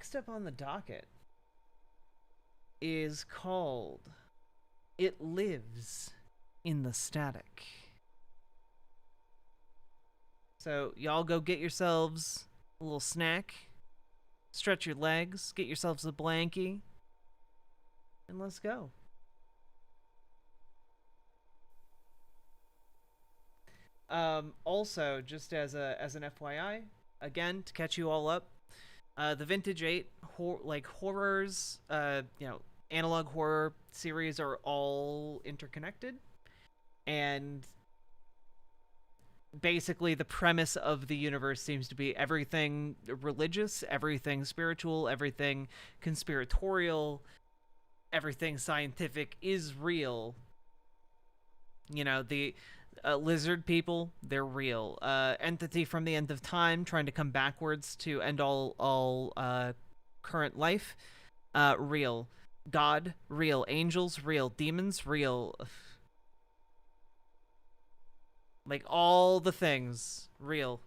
next up on the docket is called It Lives in the Static. So, y'all go get yourselves a little snack, stretch your legs, get yourselves a blankie, and let's go. Also, just as an FYI, again to catch you all up, the Vintage 8 horrors, analog horror series are all interconnected, and basically the premise of the universe seems to be everything religious, everything spiritual, everything conspiratorial, everything scientific is real. You know, the lizard people, they're real. Entity from the end of time trying to come backwards to end all current life, real. God, real. Angels, real. Demons, real. Like, all the things, real.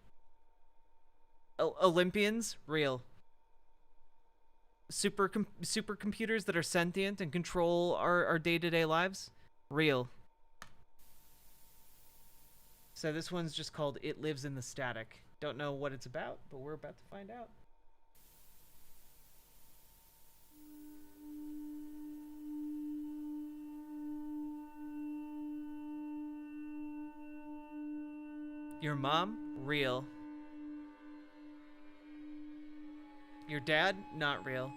Olympians, real. Supercomputers that are sentient and control our day-to-day lives, real. So this one's just called It Lives in the Static. Don't know what it's about, but we're about to find out. Your mom? Real. Your dad? Not real.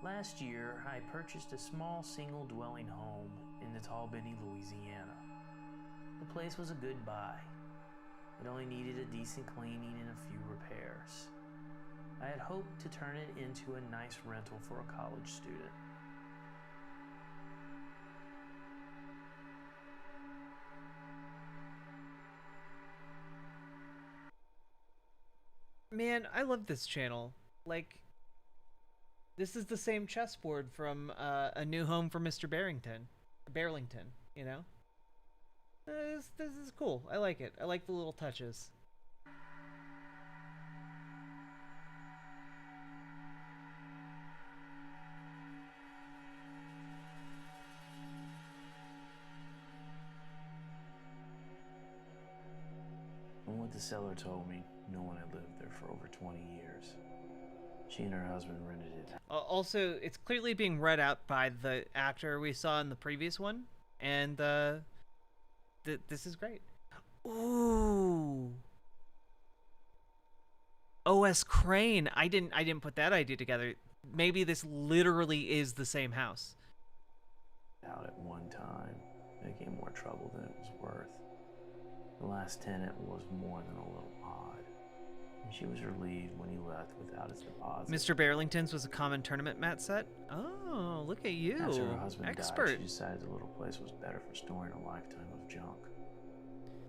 Last year, I purchased a small single-dwelling home in Natalbany, Louisiana. The place was a good buy. It only needed a decent cleaning and a few repairs. I had hoped to turn it into a nice rental for a college student. Man, I love this channel. Like, this is the same chessboard from A New Home for Mr. Barrington, you know? This is cool. I like it. I like the little touches. From what the seller told me, no one had lived there for over 20 years. She and her husband rented it. Also, it's clearly being read out by the actor we saw in the previous one, and this is great. Ooh. O.S. Crane. I didn't put that idea together. Maybe this literally is the same house. Out at one time, making more trouble than it was worth. The last tenant was more than a little odd, and she was relieved when he left without his deposit. Mr. Barrington's was a common tournament mat set? Oh, look at you. After her husband Expert. died, she decided the little place was better for storing a lifetime of junk.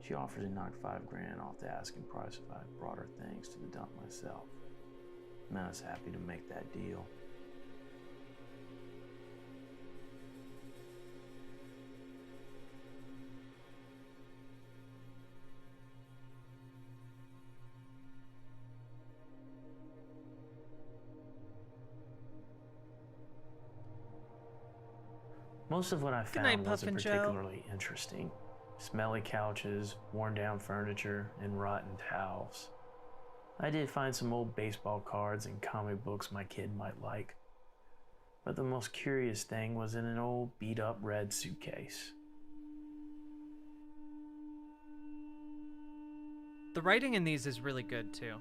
She offered to knock $5,000 off the asking price if I brought her things to the dump myself. And I was happy to make that deal. Most of what I found wasn't particularly interesting. Smelly couches, worn down furniture, and rotten towels. I did find some old baseball cards and comic books my kid might like. But the most curious thing was in an old beat up red suitcase. The writing in these is really good too.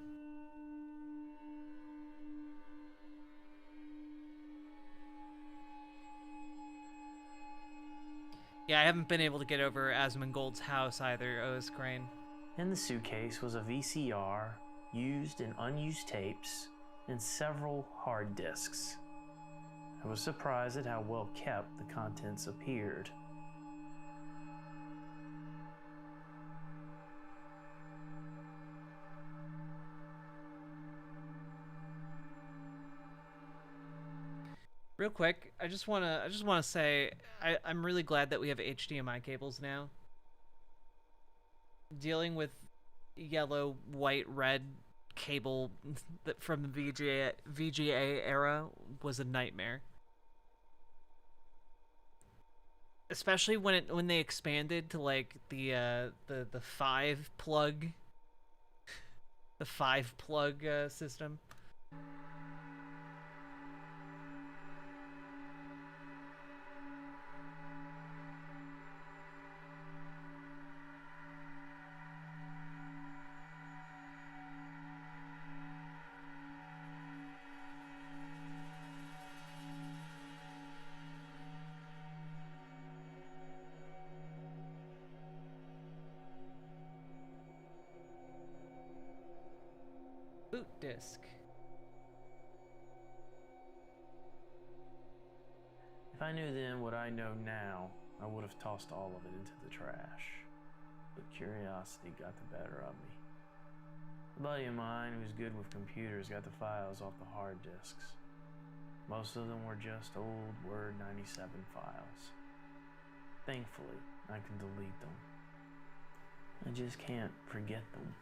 Yeah, I haven't been able to get over Asmongold's house either, O.S. Crane. In the suitcase was a VCR, used and unused tapes, and several hard disks. I was surprised at how well kept the contents appeared. Real quick, I just wanna say I'm really glad that we have HDMI cables now. Dealing with yellow, white, red cable that from the VGA era was a nightmare. Especially when they expanded to like the 5-plug system. Boot disk. If I knew then what I know now, I would have tossed all of it into the trash. But curiosity got the better of me. A buddy of mine who's good with computers got the files off the hard disks. Most of them were just old Word 97 files. Thankfully, I can delete them. I just can't forget them.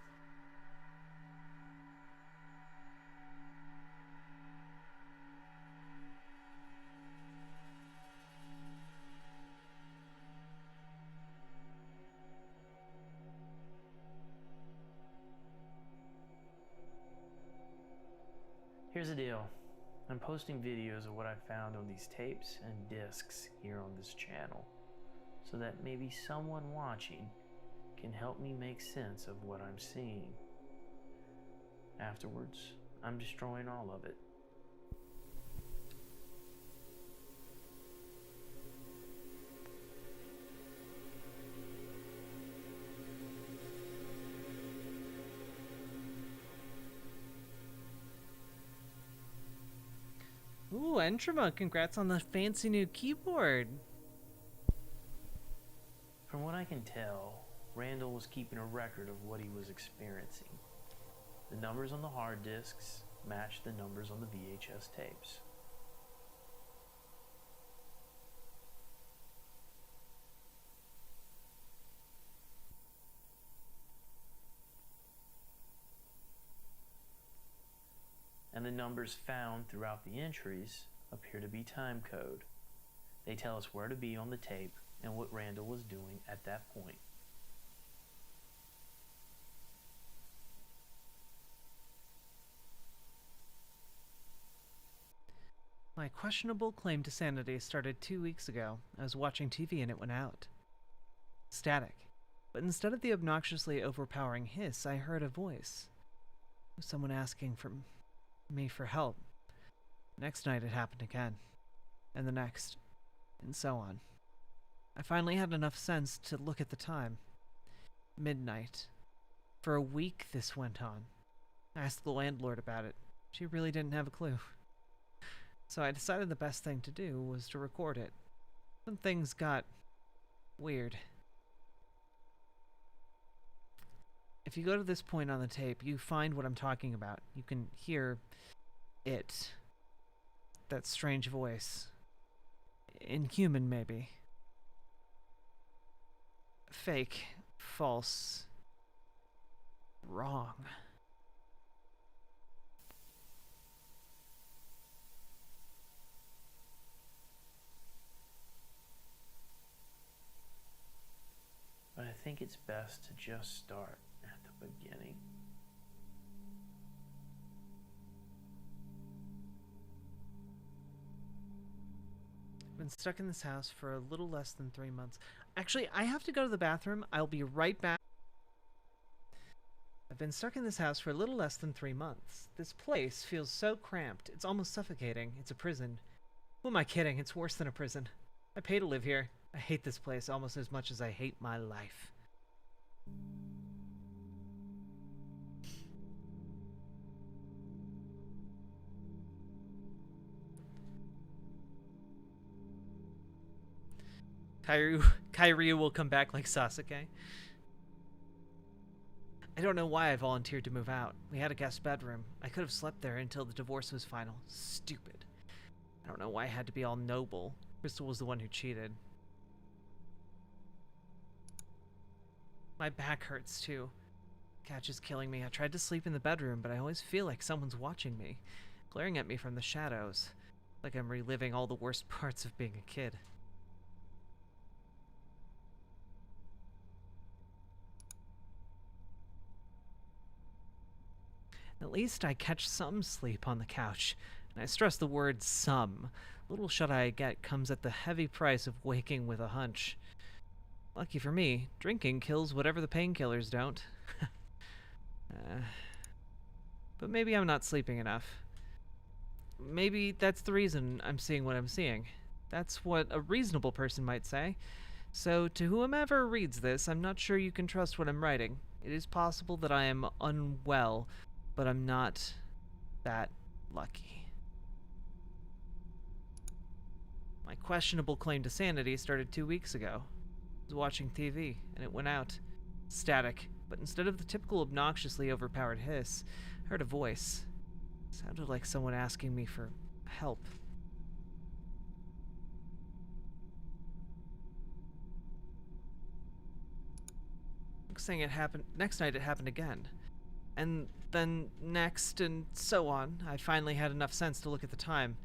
Here's the deal. I'm posting videos of what I found on these tapes and discs here on this channel, so that maybe someone watching can help me make sense of what I'm seeing. Afterwards, I'm destroying all of it. Ooh, Entrama, congrats on the fancy new keyboard. From what I can tell, Randall was keeping a record of what he was experiencing. The numbers on the hard disks matched the numbers on the VHS tapes. And the numbers found throughout the entries appear to be time code. They tell us where to be on the tape and what Randall was doing at that point. My questionable claim to sanity started 2 weeks ago. I was watching TV and it went out. Static. But instead of the obnoxiously overpowering hiss, I heard a voice. It was someone asking for me for help. Next night it happened again. And the next. And so on. I finally had enough sense to look at the time. Midnight. For a week this went on. I asked the landlord about it. She really didn't have a clue. So I decided the best thing to do was to record it. When things got weird. If you go to this point on the tape, you find what I'm talking about. You can hear it. That strange voice. Inhuman, maybe. Fake. False. Wrong. But I think it's best to just start at the beginning. I've been stuck in this house for a little less than 3 months. Actually, I have to go to the bathroom. I'll be right back. I've been stuck in this house for a little less than 3 months. This place feels so cramped. It's almost suffocating. It's a prison. Who am I kidding? It's worse than a prison. I pay to live here. I hate this place almost as much as I hate my life. Kairyu will come back like Sasuke. I don't know why I volunteered to move out. We had a guest bedroom. I could have slept there until the divorce was final. Stupid. I don't know why I had to be all noble. Crystal was the one who cheated. My back hurts too. Catch is killing me. I tried to sleep in the bedroom, but I always feel like someone's watching me, glaring at me from the shadows, like I'm reliving all the worst parts of being a kid. At least I catch some sleep on the couch, and I stress the word some. Little shut I get comes at the heavy price of waking with a hunch. Lucky for me, drinking kills whatever the painkillers don't. But maybe I'm not sleeping enough. Maybe that's the reason I'm seeing what I'm seeing. That's what a reasonable person might say. So to whomever reads this, I'm not sure you can trust what I'm writing. It is possible that I am unwell, but I'm not that lucky. My questionable claim to sanity started 2 weeks ago. I was watching TV, and it went out. Static, but instead of the typical obnoxiously overpowered hiss, I heard a voice. It sounded like someone asking me for help. Next night it happened again. And then next, and so on. I finally had enough sense to look at the time.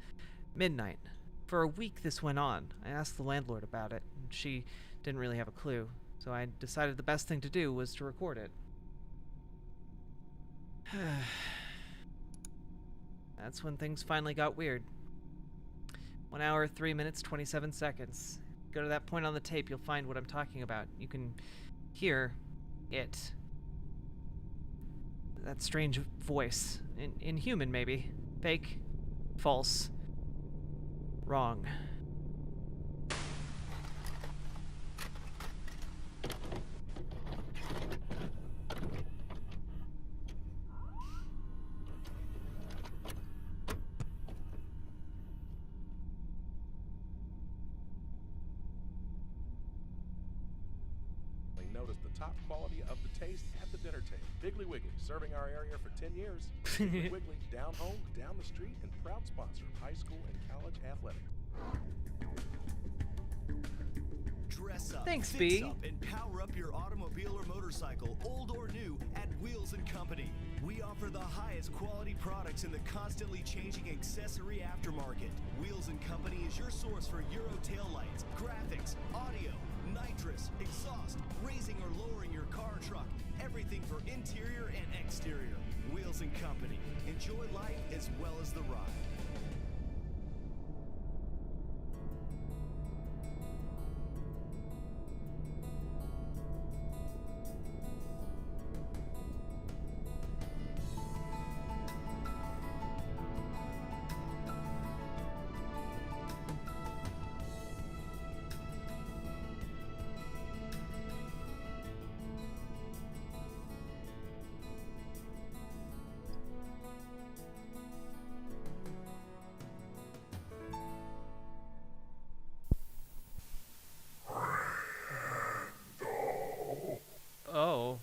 Midnight. For a week this went on. I asked the landlord about it, and she didn't really have a clue, so I decided the best thing to do was to record it. That's when things finally got weird. 1 hour, 3 minutes, 27 seconds. Go to that point on the tape, you'll find what I'm talking about. You can hear it. That strange voice. Inhuman, maybe. Fake. False. Wrong. Notice the top quality of the taste at the dinner table. Piggly Wiggly, serving our area for 10 years. Piggly Wiggly, down home, down the street, and proud sponsor of high school and college athletics. Dress up, Thanks, fix B. up, and power up your automobile or motorcycle, old or new, at Wheels & Company. We offer the highest quality products in the constantly changing accessory aftermarket. Wheels & Company is your source for Euro taillights, graphics, audio, nitrous, exhaust, raising or lowering your car or truck, everything for interior and exterior. Wheels & Company. Enjoy life as well as the ride. Oh.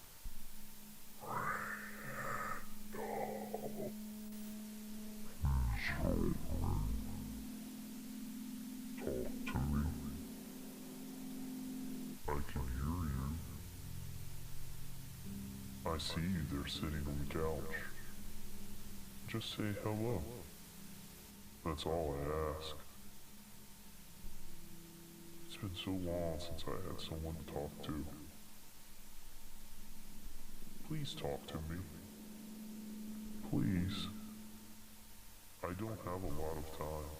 Talk to me. I can hear you. I see you there sitting on the couch. Just say hello. That's all I ask. It's been so long since I had someone to talk to. Please talk to me. Please. I don't have a lot of time.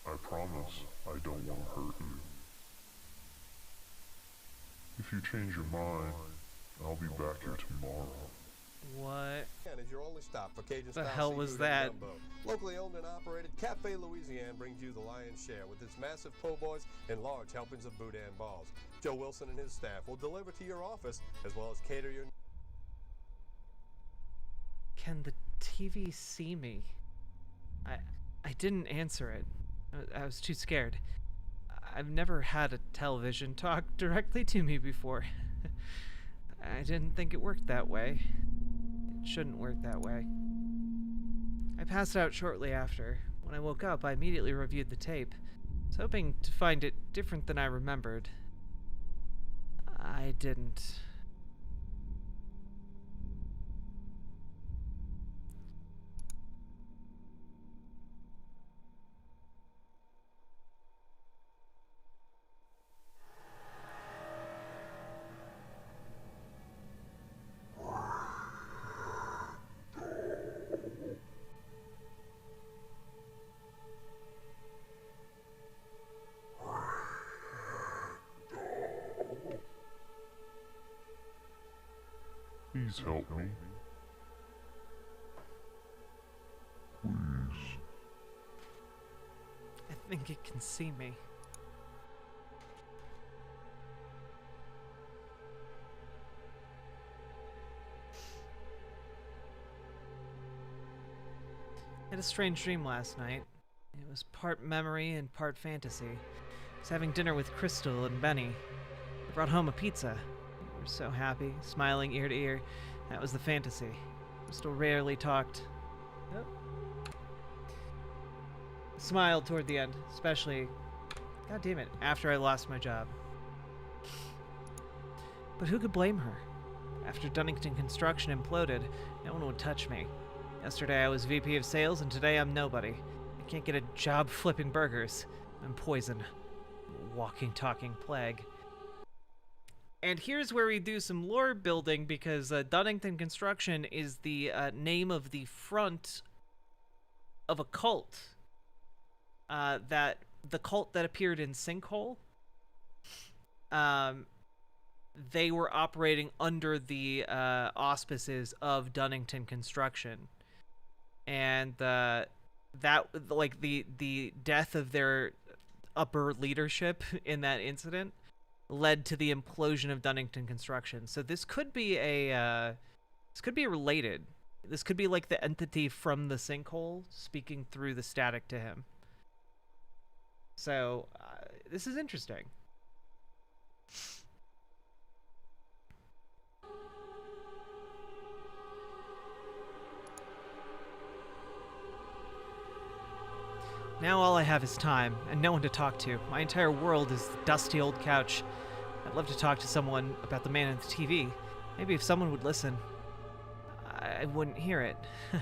I promise I don't want to hurt you. If you change your mind, I'll be back here tomorrow. What? And is your only stop for Cajun The style hell seafood was and that? gumbo. Locally owned and operated, Cafe Louisiane brings you the lion's share with its massive po' boys and large helpings of boudin balls. Joe Wilson and his staff will deliver to your office as well as cater your... Can the TV see me? I didn't answer it. I was too scared. I've never had a television talk directly to me before. I didn't think it worked that way. It shouldn't work that way. I passed out shortly after. When I woke up, I immediately reviewed the tape. I was hoping to find it different than I remembered. I didn't. Please help me. Please. I think it can see me. I had a strange dream last night. It was part memory and part fantasy. I was having dinner with Crystal and Benny. I brought home a pizza. We were so happy, smiling ear to ear. That was the fantasy. Crystal rarely talked. Oh. Smiled toward the end, especially, god damn it, after I lost my job. But who could blame her? After Dunnington Construction imploded, no one would touch me. Yesterday I was VP of sales, and today I'm nobody. I can't get a job flipping burgers. I'm poison. Walking, talking plague. And here's where we do some lore building, because Dunnington Construction is the name of the front of a cult. The cult that appeared in Sinkhole. They were operating under the auspices of Dunnington Construction. And that, like, the death of their upper leadership in that incident led to the implosion of Dunnington Construction. So this could be related. This could be like the entity from the Sinkhole speaking through the static to him. So this is interesting. Now all I have is time, and no one to talk to. My entire world is the dusty old couch. I'd love to talk to someone about the man on the TV. Maybe if someone would listen, I wouldn't hear it. I'm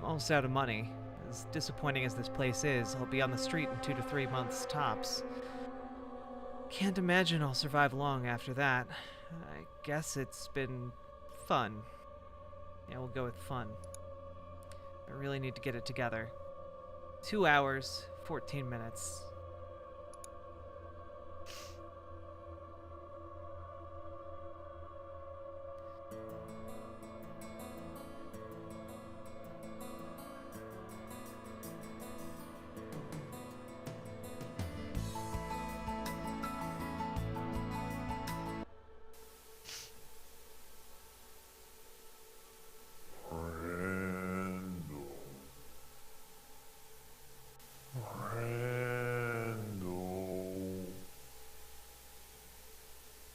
almost out of money. As disappointing as this place is, I'll be on the street in 2 to 3 months tops. Can't imagine I'll survive long after that. I guess it's been fun. Yeah, we'll go with fun. I really need to get it together. 2 hours, 14 minutes.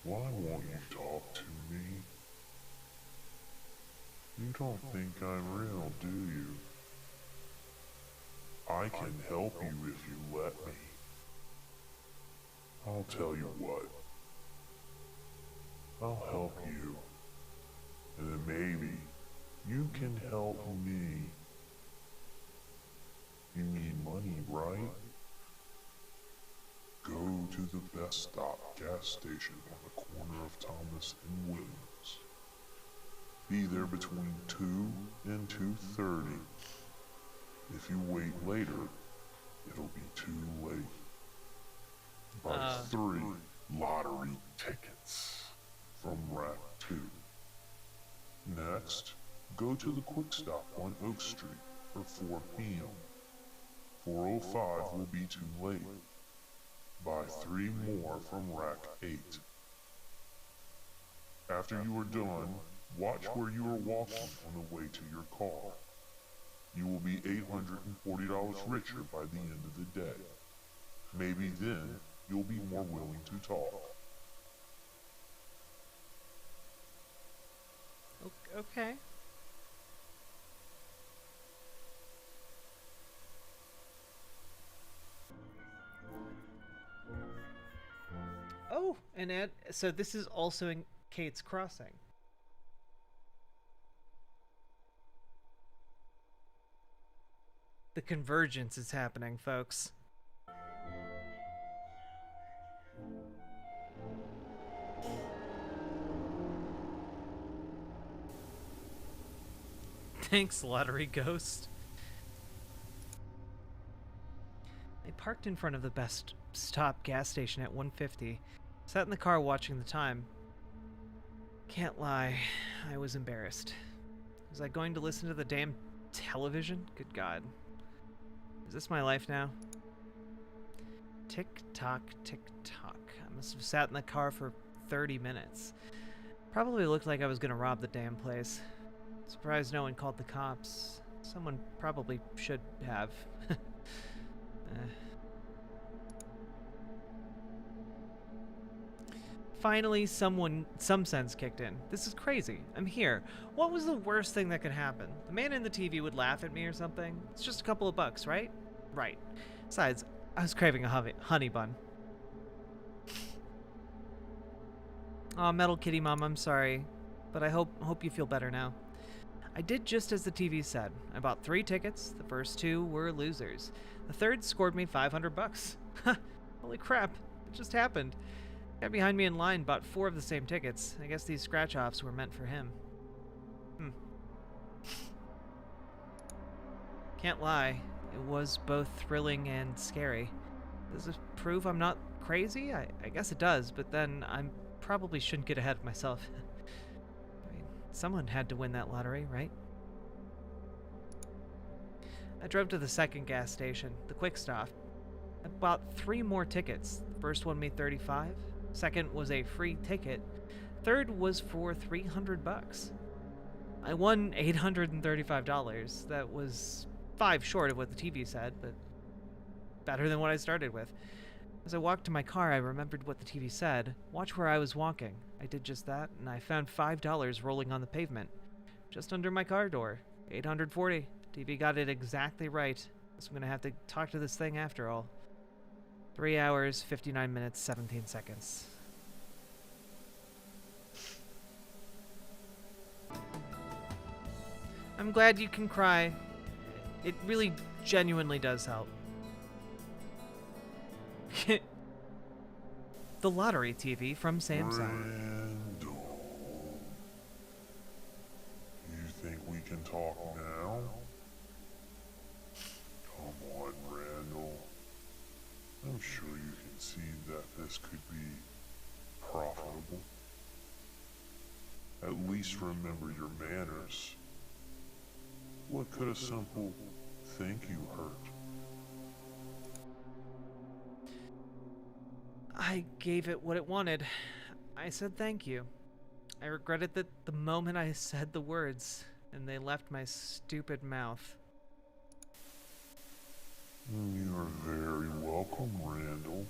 Why won't you talk to me? You don't think I'm real, do you? I can help you if you let me. I'll tell you what. I'll help you. And then maybe you can help me. You need money, right? Go to the Best Stop gas station on the corner of Thomas and Williams. Be there between 2 and 2:30. If you wait later, it'll be too late. Buy 3 lottery tickets from Rack 2. Next, go to the Quick Stop on Oak Street for 4 p.m. 4:05 will be too late. Buy 3 more from Rack 8. After you are done, watch where you are walking on the way to your car. You will be $840 richer by the end of the day. Maybe then you'll be more willing to talk. Okay. And so this is also in Kate's Crossing. The convergence is happening, folks. Thanks, Lottery Ghost. I parked in front of the Best Stop gas station at 1:50. Sat in the car watching the time. Can't lie, I was embarrassed. Was I going to listen to the damn television? Good God. Is this my life now? Tick tock, tick tock. I must have sat in the car for 30 minutes. Probably looked like I was gonna rob the damn place. Surprised no one called the cops. Someone probably should have. Finally, some sense kicked in. This is crazy. I'm here. What was the worst thing that could happen? The man in the TV would laugh at me or something? It's just a couple of bucks, right? Right. Besides, I was craving a honey bun. Aw, Metal Kitty Mom, I'm sorry. But I hope you feel better now. I did just as the TV said. I bought 3 tickets. The first 2 were losers. The third scored me 500 bucks. Holy crap. It just happened. Guy behind me in line bought 4 of the same tickets. I guess these scratch-offs were meant for him. Can't lie. It was both thrilling and scary. Does this prove I'm not crazy? I guess it does, but then I probably shouldn't get ahead of myself. I mean, someone had to win that lottery, right? I drove to the second gas station, the Quick Stop. I bought 3 more tickets. The first one made 35. Second was a free ticket. Third was for 300 bucks. I won $835. That was 5 short of what the TV said, but better than what I started with. As I walked to my car, I remembered what the TV said. Watch where I was walking. I did just that, and I found $5 rolling on the pavement. Just under my car door. $840. TV got it exactly right. So I'm gonna have to talk to this thing after all. 3 hours, 59 minutes, 17 seconds. I'm glad you can cry. It really genuinely does help. The lottery TV from Samsung. Randall, you think we can talk now? Come on, Randall. I'm sure you can see that this could be profitable. At least remember your manners. What could a simple thank you hurt? I gave it what it wanted. I said thank you. I regretted that the moment I said the words, and they left my stupid mouth. You're very welcome, Randall.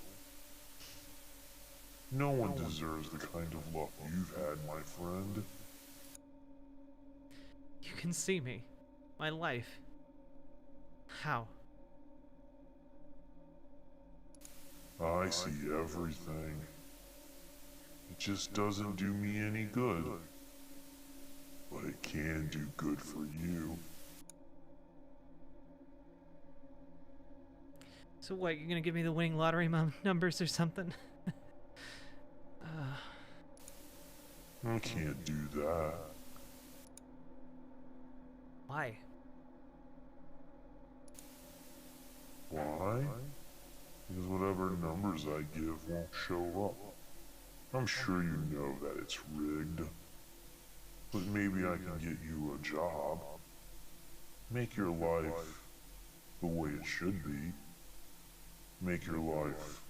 No one deserves the kind of luck you've had, my friend. You can see me. My life. How? I see everything. It just doesn't do me any good. But it can do good for you. So what, you're gonna give me the winning lottery numbers or something? I can't do that. Why? Why? Because whatever numbers I give won't show up. I'm sure you know that it's rigged. But maybe I can get you a job. Make your life the way it should be. Make your life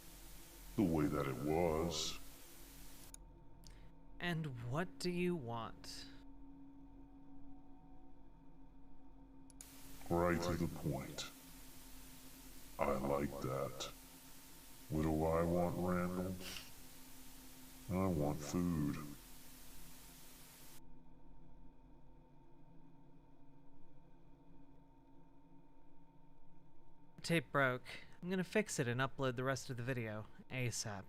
the way that it was. And what do you want? Right to the point. I like that. What do I want, Randall? I want food. The tape broke. I'm gonna fix it and upload the rest of the video ASAP.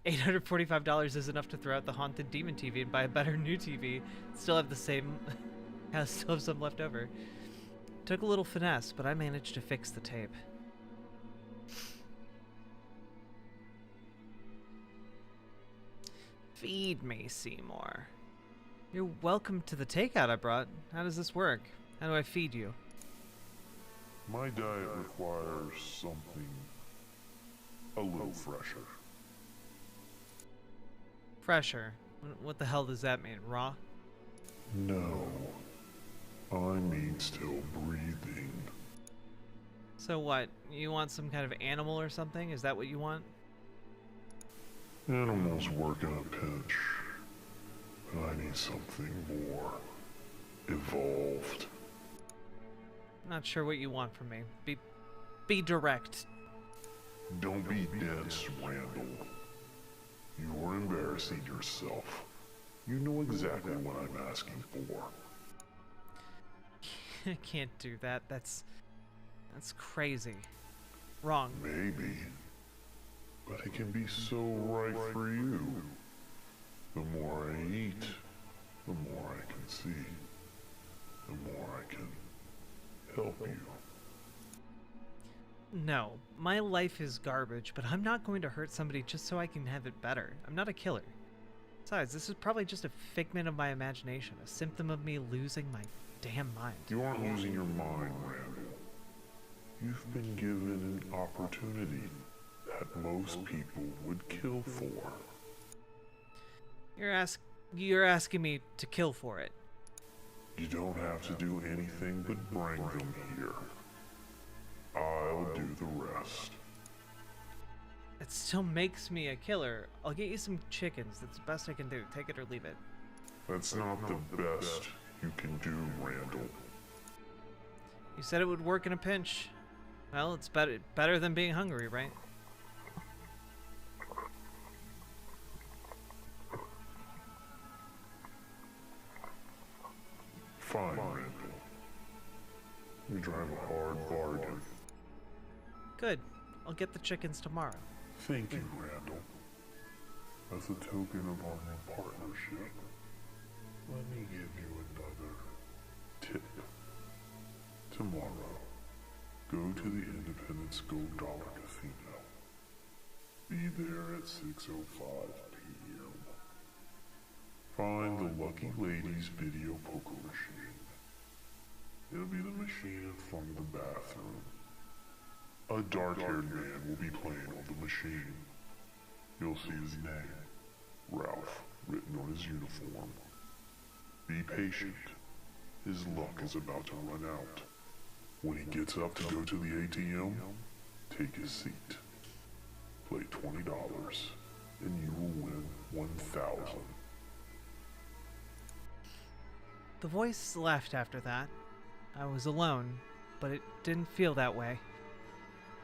$845 is enough to throw out the haunted demon TV and buy a better new TV. Still have the same, still have some left over. Took a little finesse, but I managed to fix the tape. Feed me, Seymour. You're welcome to the takeout I brought. How does this work? How do I feed you? My diet requires something a little fresher. Fresher? What the hell does that mean? Raw? No. I mean still breathing. So what? You want some kind of animal or something? Is that what you want? Animals work in a pinch. But I need something more evolved. Not sure what you want from me. Be direct. Don't be dense, Randall. You're embarrassing yourself. You know exactly what I'm asking for. I can't do that. That's crazy. Wrong. Maybe. But it can be so right for you. The more I eat, the more I can see. The more I can help you. No, my life is garbage, but I'm not going to hurt somebody just so I can have it better. I'm not a killer. Besides, this is probably just a figment of my imagination, a symptom of me losing my damn mind. You aren't losing your mind, Randall. You've been given an opportunity that most people would kill for. You're asking me to kill for it. You don't have to do anything but bring them here. I'll do the rest. It still makes me a killer. I'll get you some chickens. That's the best I can do. Take it or leave it. That's not the best you can do, Randall. You said it would work in a pinch. Well, it's better than being hungry, right? Fine, Randall. We drive a hard bargain. Good. I'll get the chickens tomorrow. Thank you, Randall. As a token of our new partnership, let me give you another tip. Tomorrow, go to the Independence Gold Dollar Casino. Be there at 6:05 p.m. Find the Lucky Ladies video poker machine. It'll be the machine in front of the bathroom. A dark-haired man will be playing on the machine. You'll see his name, Ralph, written on his uniform. Be patient. His luck is about to run out. When he gets up to go to the ATM, take his seat. Play $20, and you will win $1,000. The voice left after that. I was alone, but it didn't feel that way.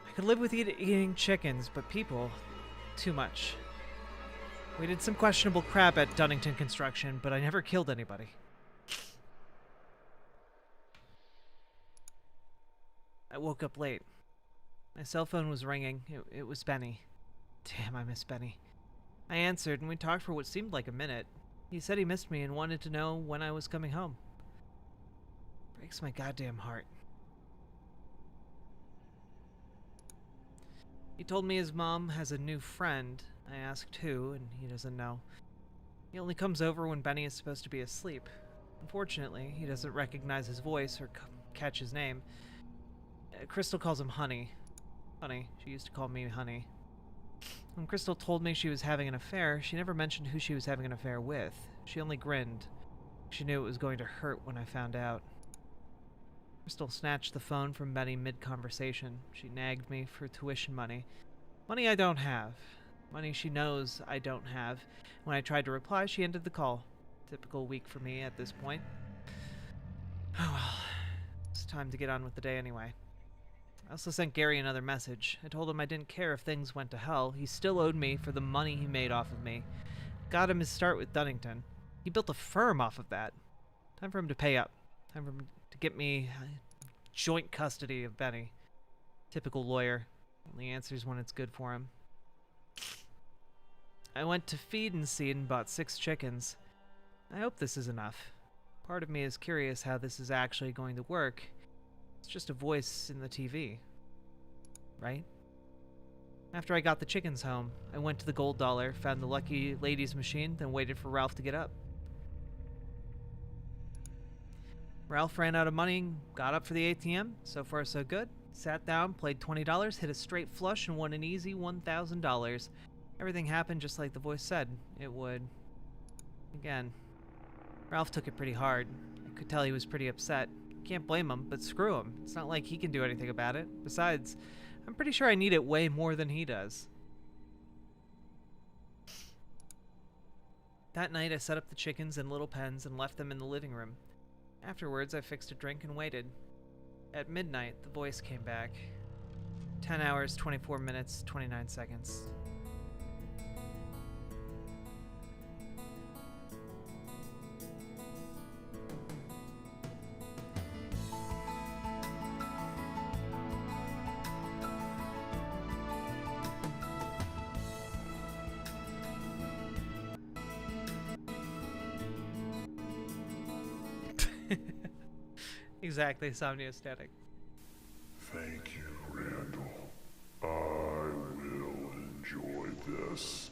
I could live with eating chickens, but people, too much. We did some questionable crap at Dunnington Construction, but I never killed anybody. I woke up late. My cell phone was ringing. It was Benny. Damn, I miss Benny. I answered, and we talked for what seemed like a minute. He said he missed me and wanted to know when I was coming home. Breaks my goddamn heart. He told me his mom has a new friend. I asked who, and he doesn't know. He only comes over when Benny is supposed to be asleep. Unfortunately, he doesn't recognize his voice or catch his name. Crystal calls him Honey. Funny, she used to call me Honey. When Crystal told me she was having an affair, she never mentioned who she was having an affair with. She only grinned. She knew it was going to hurt when I found out. Crystal snatched the phone from Benny mid-conversation. She nagged me for tuition money. Money I don't have. Money she knows I don't have. When I tried to reply, she ended the call. Typical week for me at this point. Oh well. It's time to get on with the day anyway. I also sent Gary another message. I told him I didn't care if things went to hell. He still owed me for the money he made off of me. Got him his start with Dunnington. He built a firm off of that. Time for him to pay up. Time for him to get me joint custody of Benny. Typical lawyer. Only answers when it's good for him. I went to Feed and Seed and bought 6 chickens. I hope this is enough. Part of me is curious how this is actually going to work. It's just a voice in the TV. Right? After I got the chickens home, I went to the Gold Dollar, found the Lucky Ladies machine, then waited for Ralph to get up. Ralph ran out of money, got up for the ATM. So far, so good. Sat down, played $20, hit a straight flush, and won an easy $1,000. Everything happened just like the voice said it would. Again, Ralph took it pretty hard. I could tell he was pretty upset. Can't blame him, but screw him. It's not like he can do anything about it. Besides, I'm pretty sure I need it way more than he does. That night, I set up the chickens in little pens and left them in the living room. Afterwards, I fixed a drink and waited. At midnight, the voice came back. 10 hours, 24 minutes, 29 seconds. Exactly, Somniostatic. Thank you, Randall. I will enjoy this.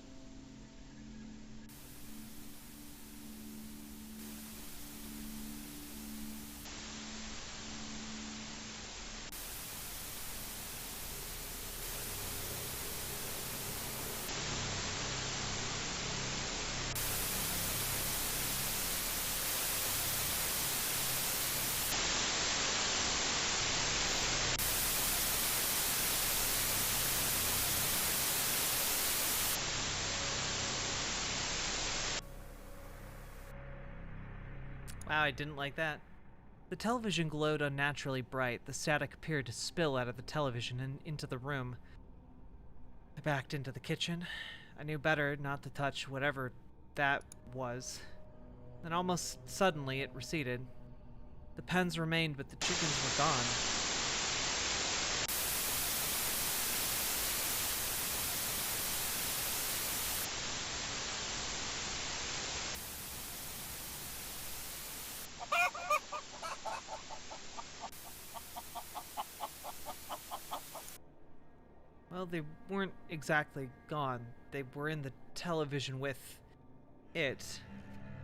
Wow, I didn't like that. The television glowed unnaturally bright. The static appeared to spill out of the television and into the room. I backed into the kitchen. I knew better not to touch whatever that was. Then almost suddenly it receded. The pens remained, but the chickens were gone. Well, they weren't exactly gone. They were in the television with it.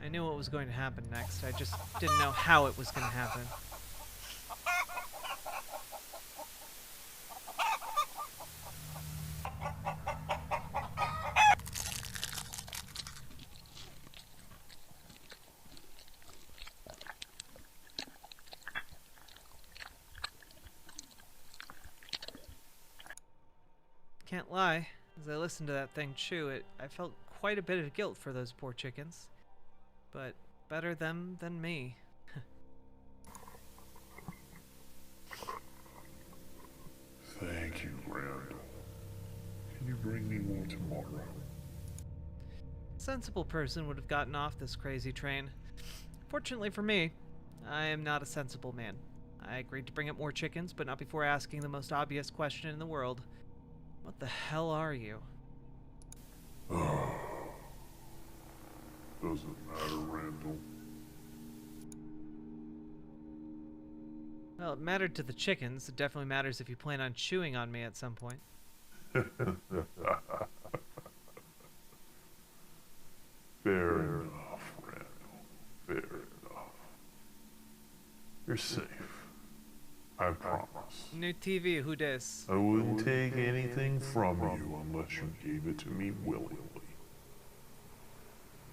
I knew what was going to happen next. I just didn't know how it was going to happen. Can't lie, as I listened to that thing chew, I felt quite a bit of guilt for those poor chickens. But better them than me. Thank you, Randall. Can you bring me more tomorrow? A sensible person would have gotten off this crazy train. Fortunately for me, I am not a sensible man. I agreed to bring up more chickens, but not before asking the most obvious question in the world. What the hell are you? Doesn't matter, Randall. Well, it mattered to the chickens. It definitely matters if you plan on chewing on me at some point. Fair enough, Randall. Fair enough. You're safe. I promise. New TV, who dis? I wouldn't take anything from you unless you gave it to me willingly.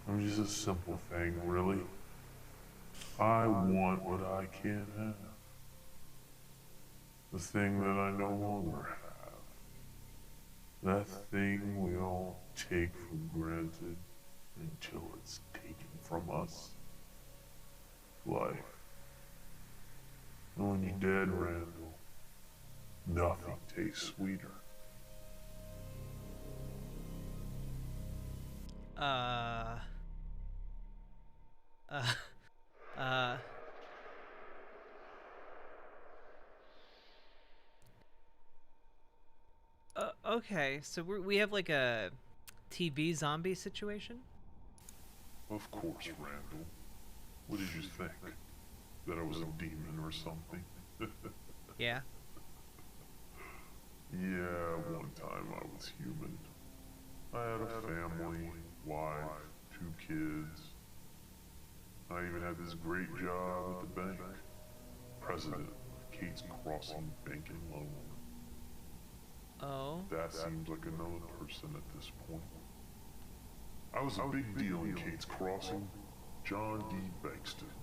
I'm just a simple thing, really. I want what I can't have. The thing that I no longer have. That thing we all take for granted until it's taken from us. Life. And when you're dead, Randall, nothing tastes sweeter. Okay, so we have like a TV zombie situation? Of course, Randall. What did you think? That I was a demon or something? Yeah. Yeah, one time I was human. I had a family, wife, 2 kids. I even had this great job at the bank. President of Kate's Crossing Bank and Loan. Oh. That seems like another person at this point. I was a big deal in Kate's Crossing. John D. Bankston.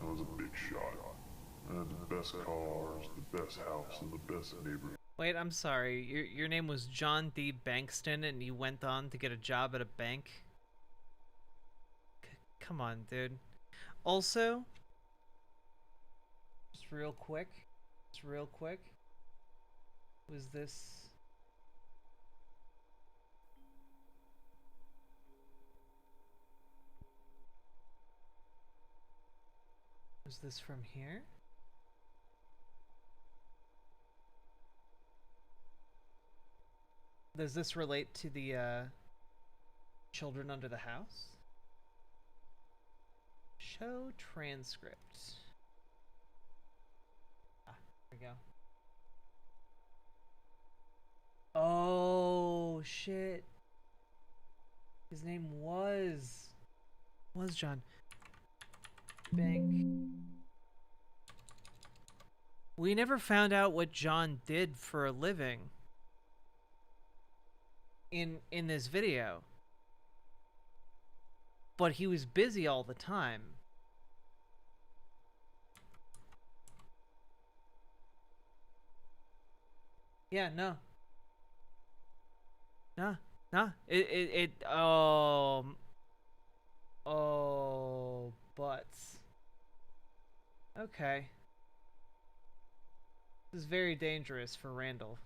I was a big shot. I had the best cars, the best house, and the best neighborhood. Wait, I'm sorry. Your name was John D. Bankston, and you went on to get a job at a bank? Come on, dude. Also, just real quick, was this... Was this from here? Does this relate to the children under the house? Show transcript. Ah, there we go. Oh shit. His name was John Bank. We never found out what John did for a living in this video. But he was busy all the time. Yeah, no. Nah. Oh, butts. Okay. This is very dangerous for Randall.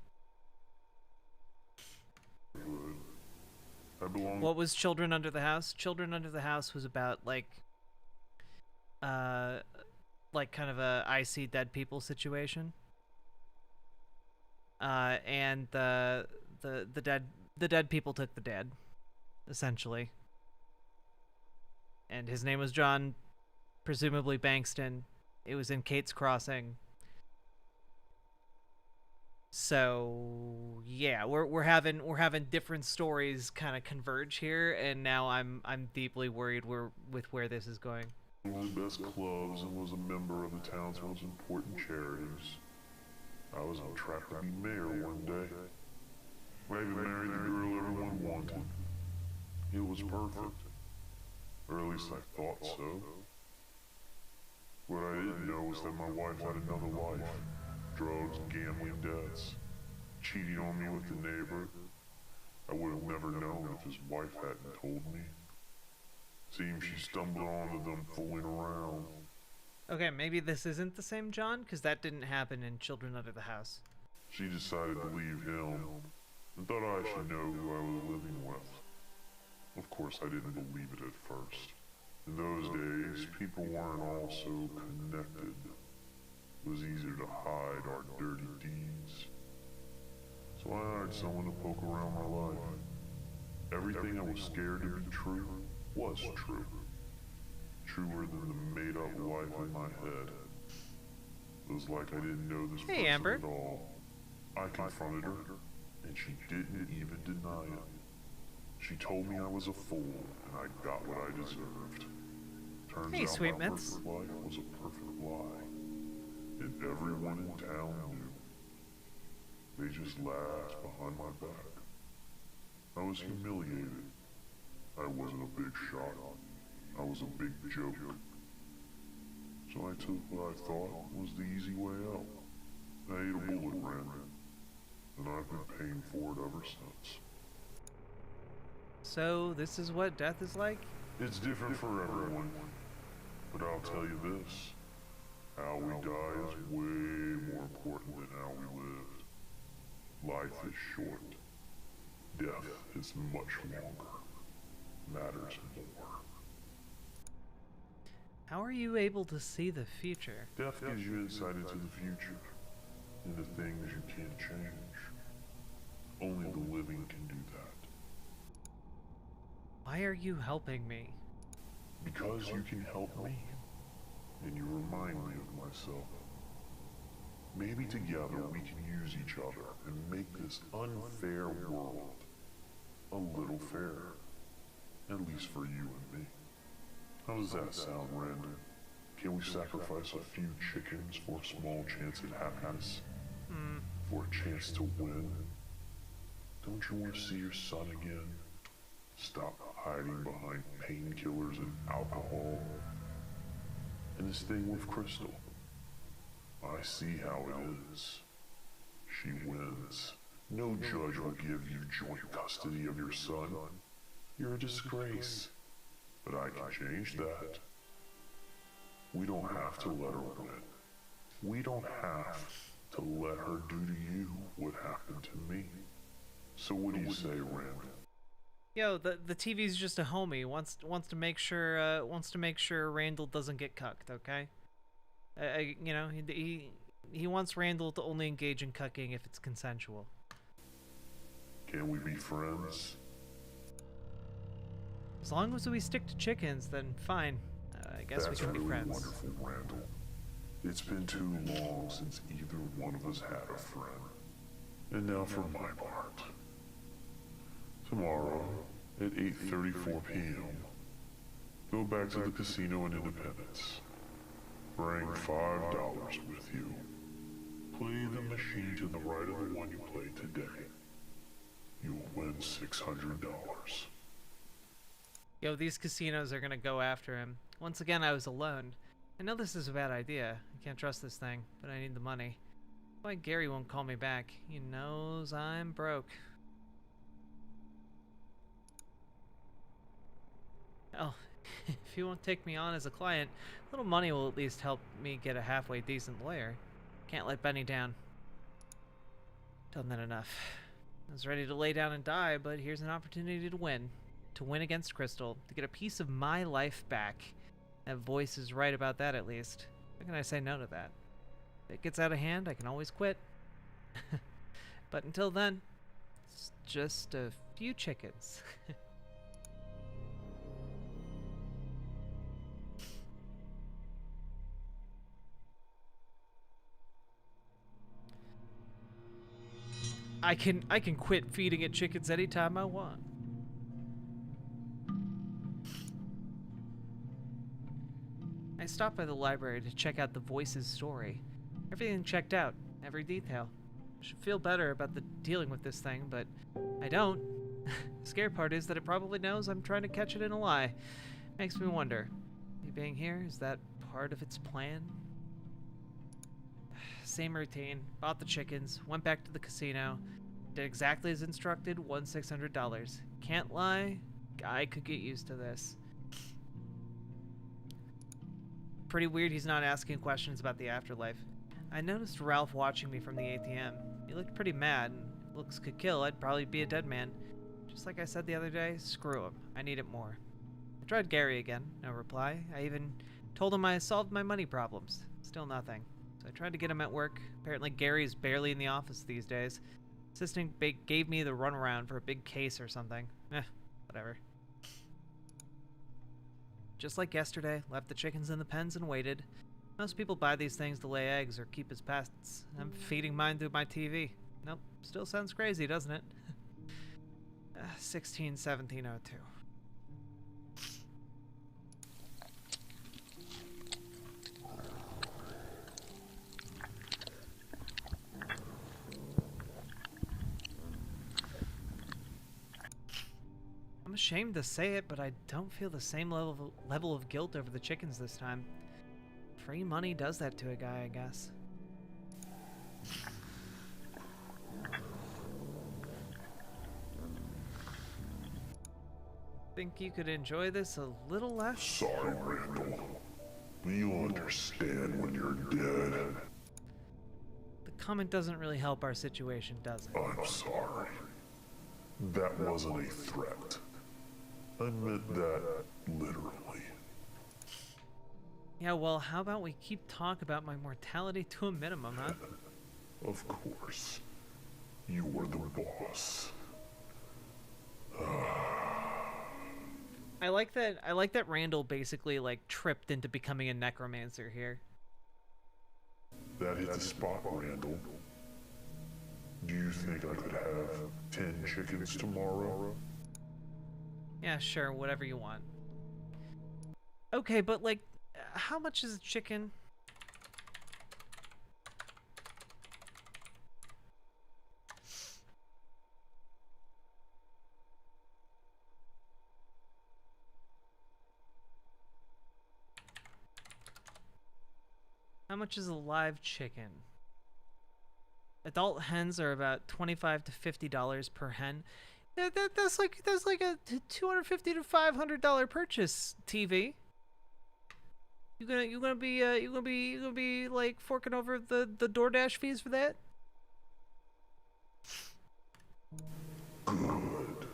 I belong. What was Children Under the House? Children Under the House was about like kind of a I See Dead People situation. And the dead people took the dead, essentially. And his name was John, presumably Bankston. It was in Kate's Crossing. So yeah, we're having different stories kind of converge here, and now I'm deeply worried with where this is going. One of the best clubs and was a member of the town's most important charities. I was on track to be mayor one day. I even married the girl everyone wanted. It was perfect. Or at least I thought so. What I didn't know was that my wife had another life. Drugs, gambling debts. Cheating on me with the neighbor. I would have never known if his wife hadn't told me. Seems she stumbled onto them fooling around. Okay, maybe this isn't the same John, because that didn't happen in Children Under the House. She decided to leave him, and thought I should know who I was living with. Of course, I didn't believe it at first. In those days, people weren't all so connected. It was easier to hide our dirty deeds. So I hired someone to poke around my life. Everything I was scared to be true was true. Truer than the made-up life in my head. It was like I didn't know this person Amber. at all. I confronted her, and she didn't even deny it. She told me I was a fool, and I got what I deserved. Turns Hey, out Sweet my Mitts. perfect life was a perfect lie. And everyone in town knew. They just laughed behind my back. I was humiliated. I wasn't a big shot. I was a big joke. So I took what I thought was the easy way out. I ate a bullet, Brandon. And I've been paying for it ever since. So this is what death is like? It's different for everyone. But I'll tell you this. How we die is way more important than how we lived. Life is short. Death is much longer. Matters more. How are you able to see the future? Death gives you insight into the future, into things you can't change. Only the living can do that. Why are you helping me? Because you can help me, and you remind me of myself. Maybe together we can use each other and make this unfair world a little fairer. At least for you and me. How does that sound, Randall? Can we sacrifice a few chickens for a small chance at happiness? For a chance to win? Don't you want to see your son again? Stop hiding behind painkillers and alcohol? And this thing with Crystal. I see how it is. She wins. No judge will give you joint custody of your son. You're a disgrace. But I can change that. We don't have to let her win. We don't have to let her do to you what happened to me. So what do you say, Randall? Yo, the TV's just a homie. Wants to make sure Randall doesn't get cucked. Okay. You know, he wants Randall to only engage in cucking if it's consensual. Can we be friends? As long as we stick to chickens, then fine. I guess we can be friends. That's really wonderful, Randall. It's been too long since either one of us had a friend. And now for my part. Tomorrow, at 8:34 p.m., go back to the casino in Independence. Bring $5 with you. Play the machine to the right of the one you played today. You'll win $600. Yo, these casinos are gonna go after him. Once again, I was alone. I know this is a bad idea. I can't trust this thing, but I need the money. Why Gary won't call me back? He knows I'm broke. Oh, if he won't take me on as a client, a little money will at least help me get a halfway decent lawyer. Can't let Benny down. Done that enough. I was ready to lay down and die, but here's an opportunity to win. To win against Crystal, to get a piece of my life back. That voice is right about that, at least. How can I say no to that? If it gets out of hand, I can always quit. But until then, it's just a few chickens. I can quit feeding it chickens anytime I want. I stopped by the library to check out the Voices story. Everything checked out, every detail. I should feel better about dealing with this thing, but I don't. The scary part is that it probably knows I'm trying to catch it in a lie. Makes me wonder, me being here, is that part of its plan? Same routine, bought the chickens, went back to the casino, did exactly as instructed, won $600. Can't lie, I could get used to this. Pretty weird he's not asking questions about the afterlife. I noticed Ralph watching me from the ATM. He looked pretty mad, and looks could kill, I'd probably be a dead man. Just like I said the other day, screw him, I need it more. I tried Gary again, no reply. I even told him I solved my money problems. Still nothing. So I tried to get him at work. Apparently Gary's barely in the office these days. Assistant gave me the runaround for a big case or something. Whatever. Just like yesterday, left the chickens in the pens and waited. Most people buy these things to lay eggs or keep as pets. I'm feeding mine through my TV. Nope, still sounds crazy, doesn't it? 1702. I'm ashamed to say it, but I don't feel the same level of guilt over the chickens this time. Free money does that to a guy, I guess. Think you could enjoy this a little less? Sorry, Randall. But you'll understand when you're dead. The comment doesn't really help our situation, does it? I'm sorry. That wasn't a threat. I meant that literally. Yeah, well, how about we keep talk about my mortality to a minimum, huh? Of course. You were the boss. I like that Randall basically like tripped into becoming a necromancer here. That hit the spot, Randall. Do you think I could have 10 chickens tomorrow? Yeah, sure, whatever you want. Okay, but like, how much is a chicken? How much is a live chicken? Adult hens are about $25 to $50 per hen. That's like a $250 to $500 purchase. TV. You gonna be like forking over the DoorDash fees for that? Good.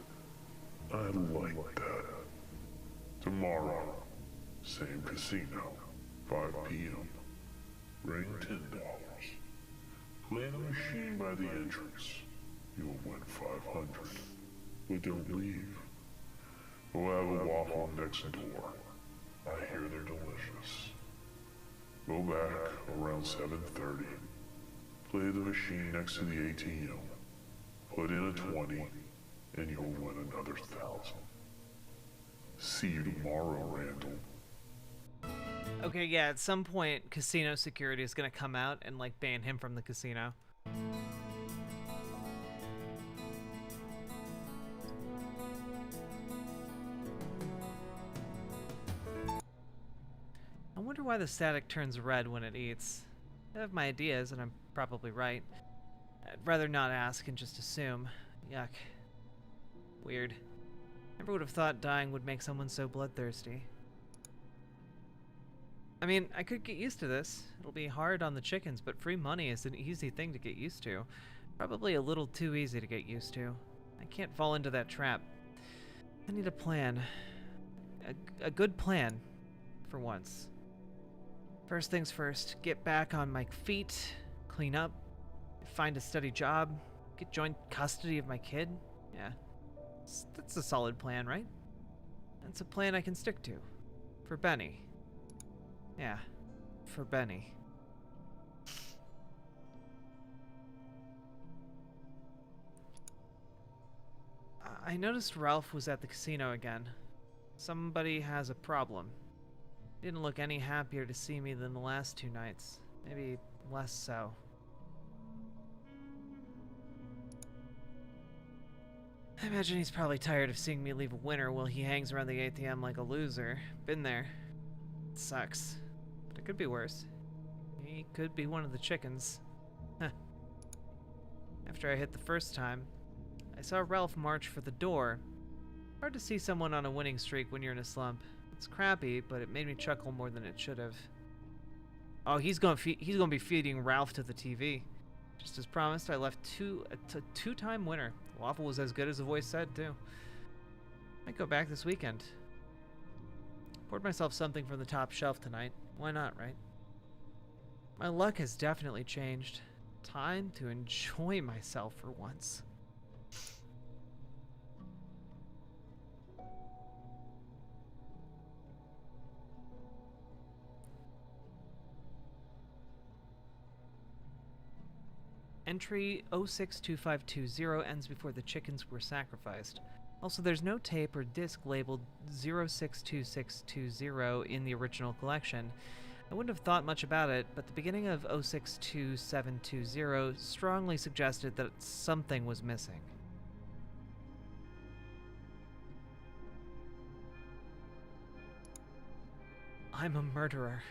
I like that. Tomorrow, same casino, 5 p.m. Ring $10. Play the machine by the entrance. You'll win 500. But don't leave. We'll have a waffle next door. I hear they're delicious. Go back around 7:30. Play the machine next to the ATM. Put in a 20, and you'll win another 1,000. See you tomorrow, Randall. Okay, yeah, at some point, casino security is gonna come out and, like, ban him from the casino. I wonder why the static turns red when it eats. I have my ideas, and I'm probably right. I'd rather not ask and just assume. Yuck. Weird. Never would have thought dying would make someone so bloodthirsty. I mean, I could get used to this. It'll be hard on the chickens, but free money is an easy thing to get used to. Probably a little too easy to get used to. I can't fall into that trap. I need a plan. A good plan, for once. First things first, get back on my feet, clean up, find a steady job, get joint custody of my kid. Yeah, that's a solid plan, right? That's a plan I can stick to. For Benny. Yeah, for Benny. I noticed Ralph was at the casino again. Somebody has a problem. Didn't look any happier to see me than the last 2 nights. Maybe less so. I imagine he's probably tired of seeing me leave a winner while he hangs around the ATM like a loser. Been there. It sucks. But it could be worse. He could be one of the chickens. Huh. After I hit the first time, I saw Ralph march for the door. Hard to see someone on a winning streak when you're in a slump. It's crappy, but it made me chuckle more than it should have. Oh, he's gonna be feeding Ralph to the TV. Just as promised, I left a two-time winner. The waffle was as good as the voice said, too. Might go back this weekend. Poured myself something from the top shelf tonight. Why not, right? My luck has definitely changed. Time to enjoy myself for once. Entry 062520 ends before the chickens were sacrificed. Also, there's no tape or disc labeled 062620 in the original collection. I wouldn't have thought much about it, but the beginning of 062720 strongly suggested that something was missing. I'm a murderer.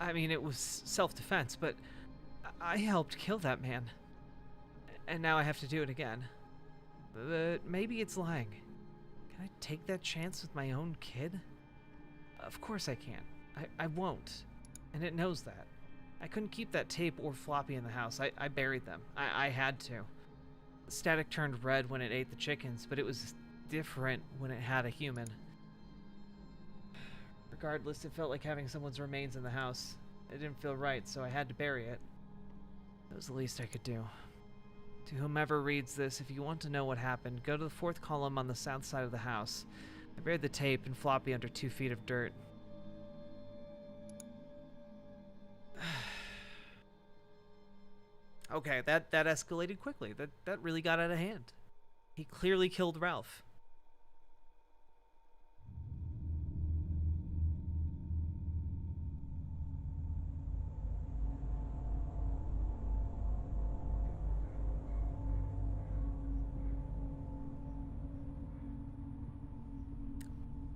I mean, it was self-defense, but I helped kill that man. And now I have to do it again. But maybe it's lying. Can I take that chance with my own kid? Of course I can't. I won't. And it knows that. I couldn't keep that tape or floppy in the house. I buried them. I had to. The static turned red when it ate the chickens, but it was different when it had a human. Regardless, it felt like having someone's remains in the house. It didn't feel right, so I had to bury it. That was the least I could do. To whomever reads this, if you want to know what happened, go to the 4th column on the south side of the house. I buried the tape and floppy under 2 feet of dirt. Okay, that escalated quickly. That really got out of hand. He clearly killed Ralph.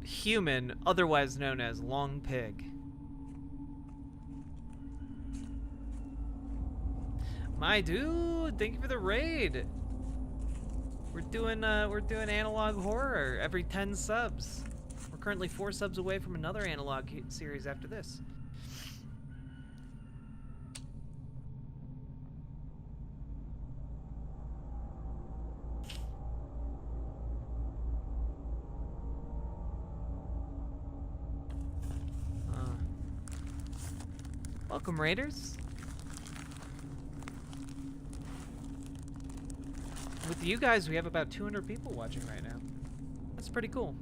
Human, otherwise known as Long Pig. My dude, thank you for the raid. We're doing analog horror every 10 subs. We're currently 4 subs away from another analog series after this. Welcome, Raiders. With you guys, we have about 200 people watching right now. That's pretty cool.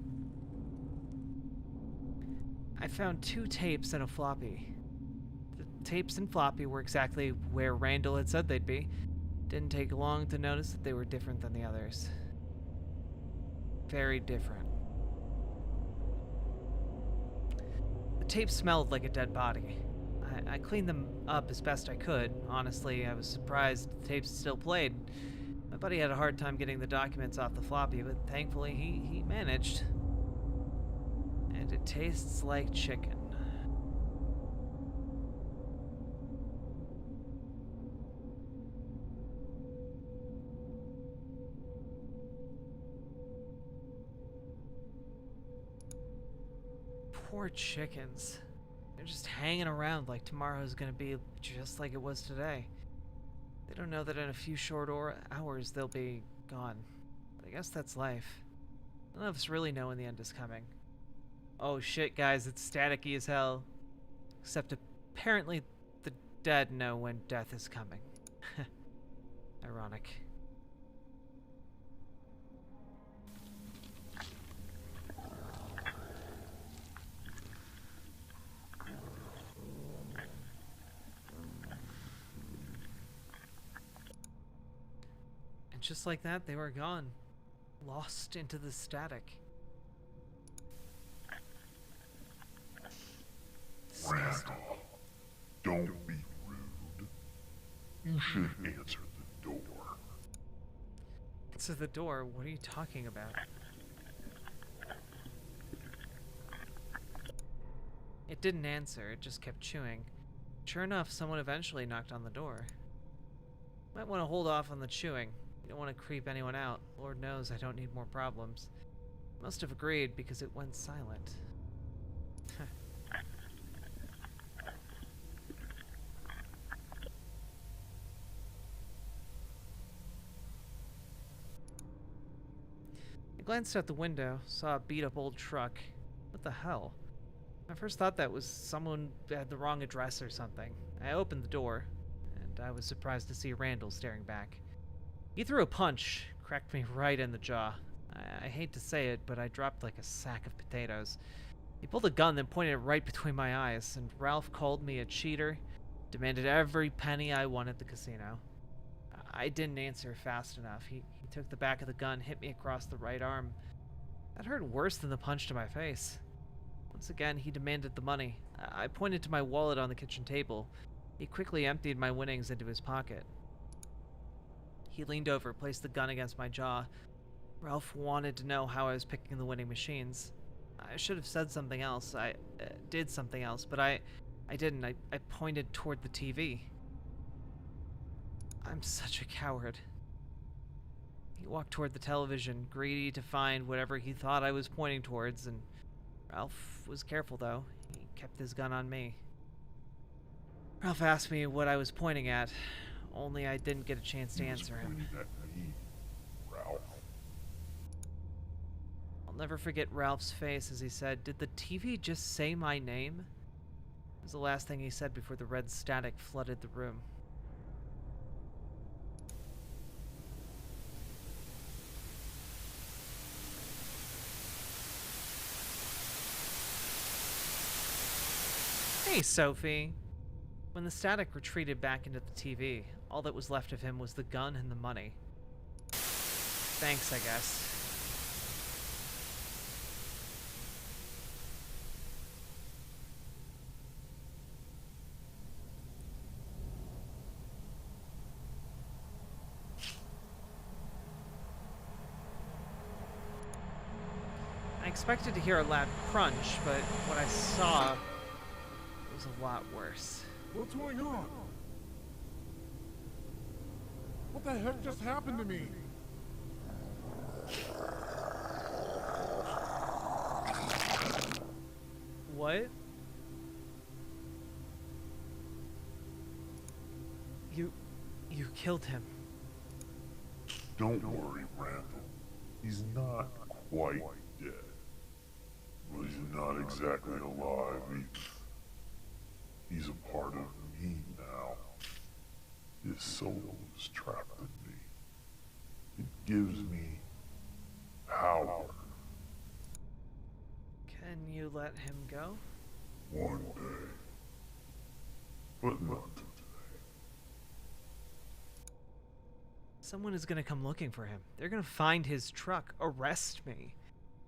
I found 2 tapes and a floppy. The tapes and floppy were exactly where Randall had said they'd be. Didn't take long to notice that they were different than the others. Very different. The tape smelled like a dead body. I cleaned them up as best I could. Honestly, I was surprised the tapes still played. My buddy had a hard time getting the documents off the floppy, but thankfully he managed. And it tastes like chicken. Poor chickens. They're just hanging around like tomorrow's gonna be just like it was today. They don't know that in a few short hours they'll be gone. But I guess that's life. None of us really know when the end is coming. Oh shit, guys, it's staticky as hell. Except apparently the dead know when death is coming. Ironic. Just like that, they were gone. Lost into the static. Randall, don't be rude. You should answer the door. Answer the door? What are you talking about? It didn't answer, it just kept chewing. Sure enough, someone eventually knocked on the door. Might want to hold off on the chewing. You don't want to creep anyone out. Lord knows I don't need more problems. Must have agreed because it went silent. I glanced out the window, saw a beat-up old truck. What the hell? I first thought that was someone had the wrong address or something. I opened the door, and I was surprised to see Randall staring back. He threw a punch, cracked me right in the jaw. I hate to say it, but I dropped like a sack of potatoes. He pulled a gun, then pointed it right between my eyes, and Ralph called me a cheater, demanded every penny I won at the casino. I didn't answer fast enough. He took the back of the gun, hit me across the right arm. That hurt worse than the punch to my face. Once again, he demanded the money. I pointed to my wallet on the kitchen table. He quickly emptied my winnings into his pocket. He leaned over, placed the gun against my jaw. Ralph wanted to know how I was picking the winning machines. I should have said something else. I did something else, but I didn't. I pointed toward the TV. I'm such a coward. He walked toward the television, greedy to find whatever he thought I was pointing towards, and Ralph was careful, though. He kept his gun on me. Ralph asked me what I was pointing at, only I didn't get a chance to answer him. At me, Ralph. I'll never forget Ralph's face as he said, "Did the TV just say my name?" It was the last thing he said before the red static flooded the room. Hey, Sophie. When the static retreated back into the TV, all that was left of him was the gun and the money. Thanks, I guess. I expected to hear a loud crunch, but what I saw was a lot worse. What's going on? What the heck just happened to me? What? You killed him. Don't worry, Randall. He's not quite dead. But he's not exactly alive either. He's a part of me now. His soul is trapped in me. It gives me power. Can you let him go? One day. But not today. Someone is gonna come looking for him. They're gonna find his truck, arrest me.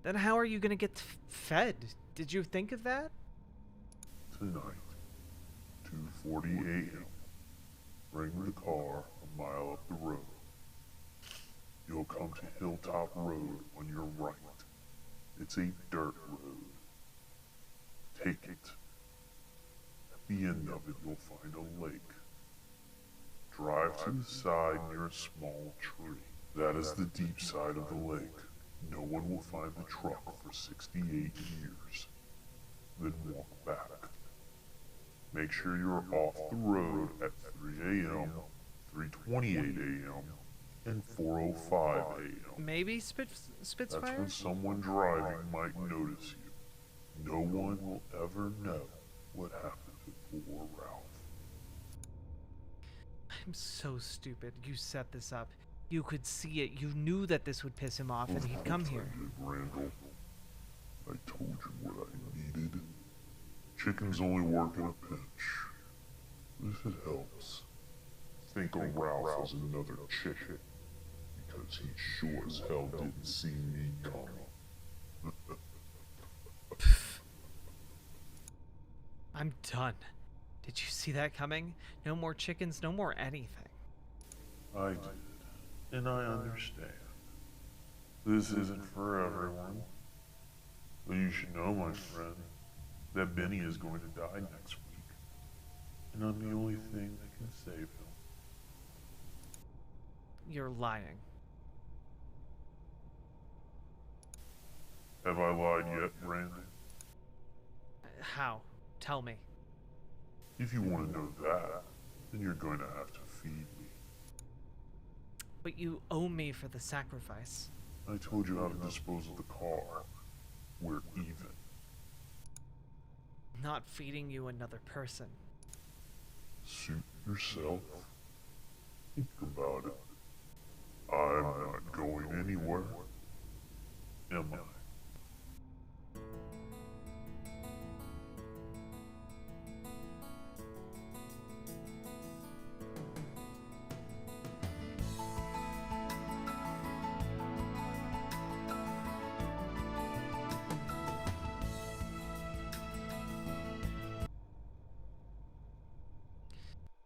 Then how are you gonna get fed? Did you think of that? Tonight, 2:40 a.m. Bring the car a mile up the road. You'll come to Hilltop Road on your right. It's a dirt road. Take it. At the end of it, you'll find a lake. Drive to the side near a small tree. That is the deep side of the lake. No one will find the truck for 68 years. Then walk back. Make sure you're off the road at 3 a.m., 3:28 a.m., and 4:05 a.m. Maybe That's Spitfire? when someone driving might notice you. No one will ever know what happened to poor Ralph. I'm so stupid. You set this up. You could see it. You knew that this would piss him off and he'd come here. I did, Randall. I told you what I needed. Chickens only work in a pinch. If it helps, think of Ralph as another chicken. Because he sure as hell didn't see me coming. I'm done. Did you see that coming? No more chickens, no more anything. I did, and I understand. This isn't for everyone. But you should know, my friend, that Benny is going to die next week. And I'm the only thing that can save him. You're lying. Have I lied yet, Brandon? How? Tell me. If you want to know that, then you're going to have to feed me. But you owe me for the sacrifice. I told you how to dispose of the car. We're even. Not feeding you another person. Suit yourself. Think about it. I'm not going anywhere. Am I?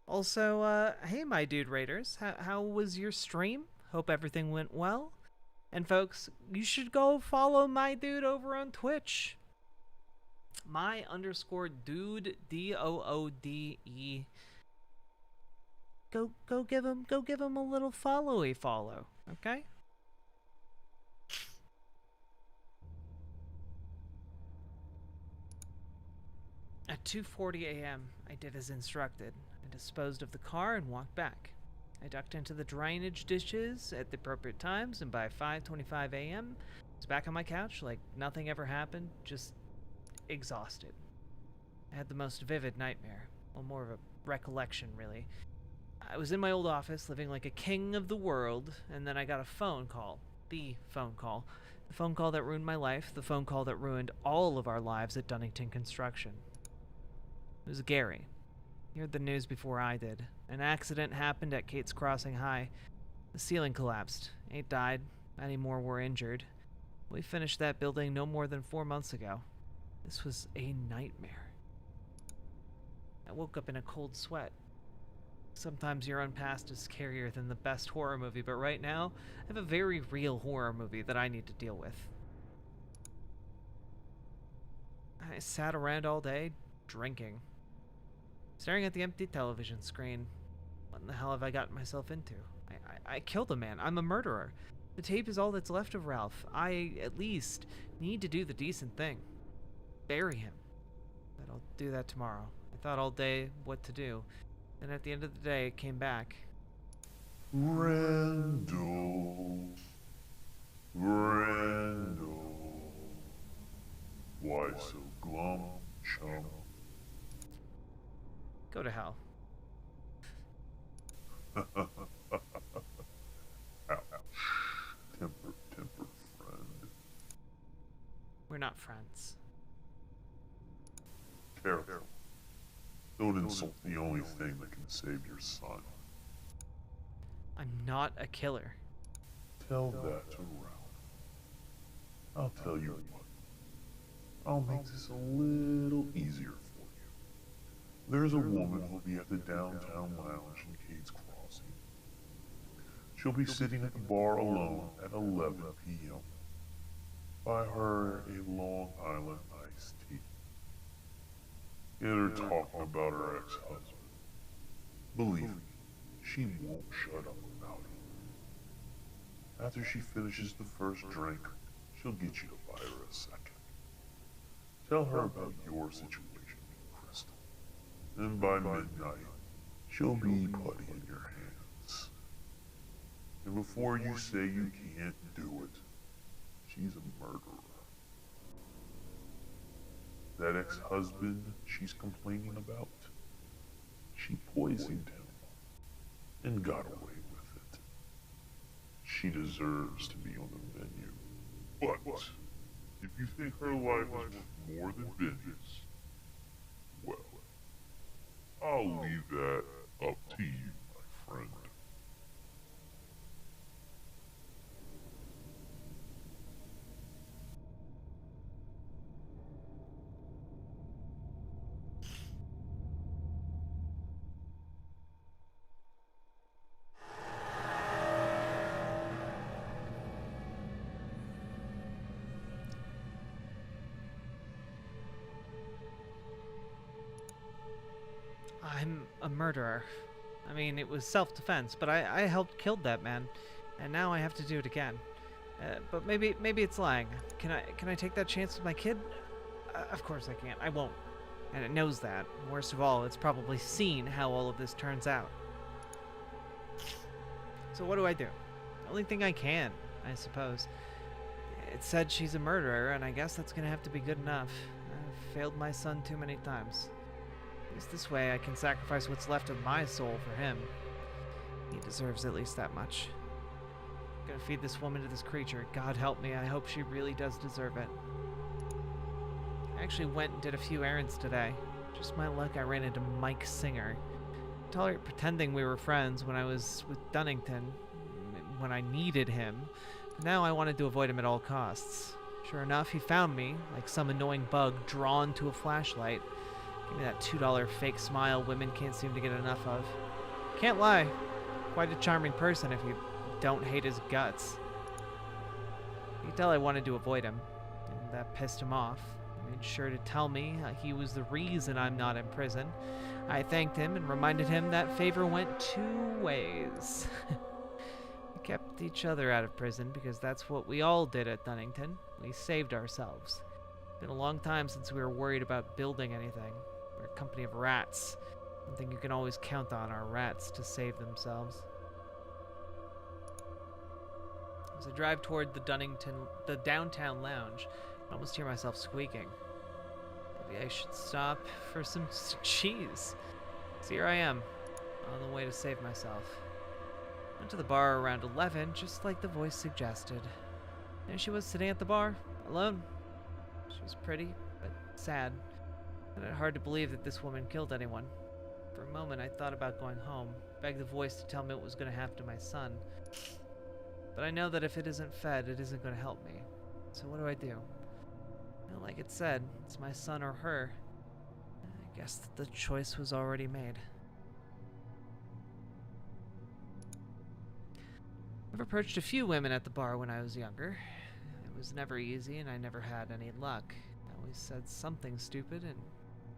Also, hey, my dude raiders, how was your stream? Hope everything went well. And folks, you should go follow my dude over on Twitch. My_dude, DOODE. Go give him a little follow, okay? At 2:40 a.m., I did as instructed. I disposed of the car and walked back. I ducked into the drainage dishes at the appropriate times, and by 5:25 a.m., I was back on my couch like nothing ever happened, just exhausted. I had the most vivid nightmare. Well, more of a recollection, really. I was in my old office, living like a king of the world, and then I got a phone call. The phone call. The phone call that ruined my life, the phone call that ruined all of our lives at Dunnington Construction. It was Gary. He heard the news before I did. An accident happened at Kate's Crossing High. The ceiling collapsed. 8 died. Many more were injured. We finished that building no more than 4 months ago. This was a nightmare. I woke up in a cold sweat. Sometimes your own past is scarier than the best horror movie, but right now, I have a very real horror movie that I need to deal with. I sat around all day, drinking, staring at the empty television screen. What in the hell have I gotten myself into? I killed a man. I'm a murderer. The tape is all that's left of Ralph. I, at least, need to do the decent thing. Bury him. But I'll do that tomorrow. I thought all day what to do. And at the end of the day, it came back. Randall. Randall. Why so glum, chum? Go to hell. Ouch. Temper, friend. We're not friends. Careful. Don't insult the only thing that can save your son. I'm not a killer. Tell that to Ralph. I'll tell you what. I'll make this a little easier for you. There's a woman who'll be at the downtown lounge in Kate's Crossing. She'll be sitting at the bar alone at 11 p.m. Buy her a Long Island iced tea. Get her talking about her ex-husband. Believe me, she won't shut up about it. After she finishes the first drink, she'll get you to buy her a second. Tell her about your situation, Crystal. And by midnight, she'll be putty in your hands. And before you say you can't do it, she's a murderer. That ex-husband she's complaining about, she poisoned him and got away with it. She deserves to be on the menu. But if you think her life is worth more than vengeance, well, I'll leave that up to you, my friend. I'm a murderer. I mean, it was self-defense, but I helped kill that man, and now I have to do it again. But maybe it's lying. Can I take that chance with my kid? Of course I can't. I won't. And it knows that. Worst of all, it's probably seen how all of this turns out. So what do? The only thing I can, I suppose. It said she's a murderer, and I guess that's gonna have to be good enough. I've failed my son too many times. At least this way I can sacrifice what's left of my soul for him. He deserves at least that much. I'm gonna feed this woman to this creature. God help me, I hope she really does deserve it. I actually went and did a few errands today. Just my luck I ran into Mike Singer. I tolerate pretending we were friends when I was with Dunnington, when I needed him. But now I wanted to avoid him at all costs. Sure enough, he found me, like some annoying bug drawn to a flashlight. Give me that $2 fake smile women can't seem to get enough of. Can't lie, quite a charming person if you don't hate his guts. You can tell I wanted to avoid him, and that pissed him off. He made sure to tell me he was the reason I'm not in prison. I thanked him and reminded him that favor went 2 ways. We kept each other out of prison because that's what we all did at Dunnington. We saved ourselves. It's been a long time since we were worried about building anything. We're a company of rats. One thing you can always count on are rats to save themselves. As I drive toward the downtown lounge, I almost hear myself squeaking. Maybe I should stop for some cheese. So here I am, on the way to save myself. Went to the bar around 11, just like the voice suggested. There she was sitting at the bar, alone. She was pretty, but sad. I found it hard to believe that this woman killed anyone. For a moment, I thought about going home, begged the voice to tell me what was going to happen to my son. But I know that if it isn't fed, it isn't going to help me. So what do? Well, like it said, it's my son or her. I guess that the choice was already made. I've approached a few women at the bar when I was younger. It was never easy, and I never had any luck. I always said something stupid,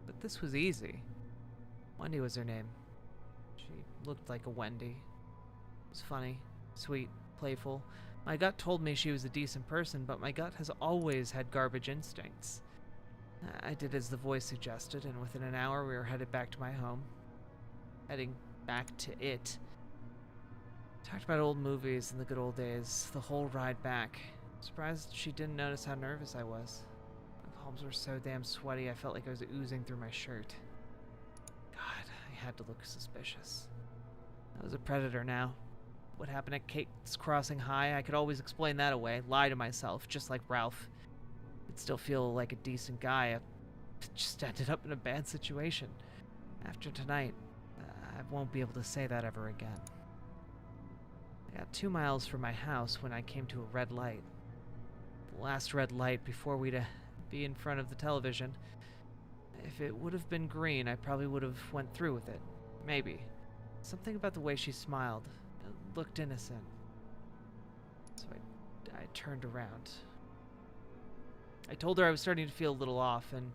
but this was easy. Wendy was her name. She looked like a Wendy. Was funny, sweet, playful. My gut told me she was a decent person, but my gut has always had garbage instincts. I did as the voice suggested, and within an hour we were headed back to my home. Heading back to it. Talked about old movies and the good old days, the whole ride back. Surprised she didn't notice how nervous I was. My palms were so damn sweaty I felt like I was oozing through my shirt. God, I had to look suspicious. I was a predator now. What happened at Kate's Crossing High, I could always explain that away, lie to myself, just like Ralph. I'd still feel like a decent guy. I just ended up in a bad situation. After tonight, I won't be able to say that ever again. I got 2 miles from my house when I came to a red light. The last red light before we'd be in front of the television. If it would have been green, I probably would have went through with it. Maybe. Something about the way she smiled. It looked innocent. So I turned around. I told her I was starting to feel a little off and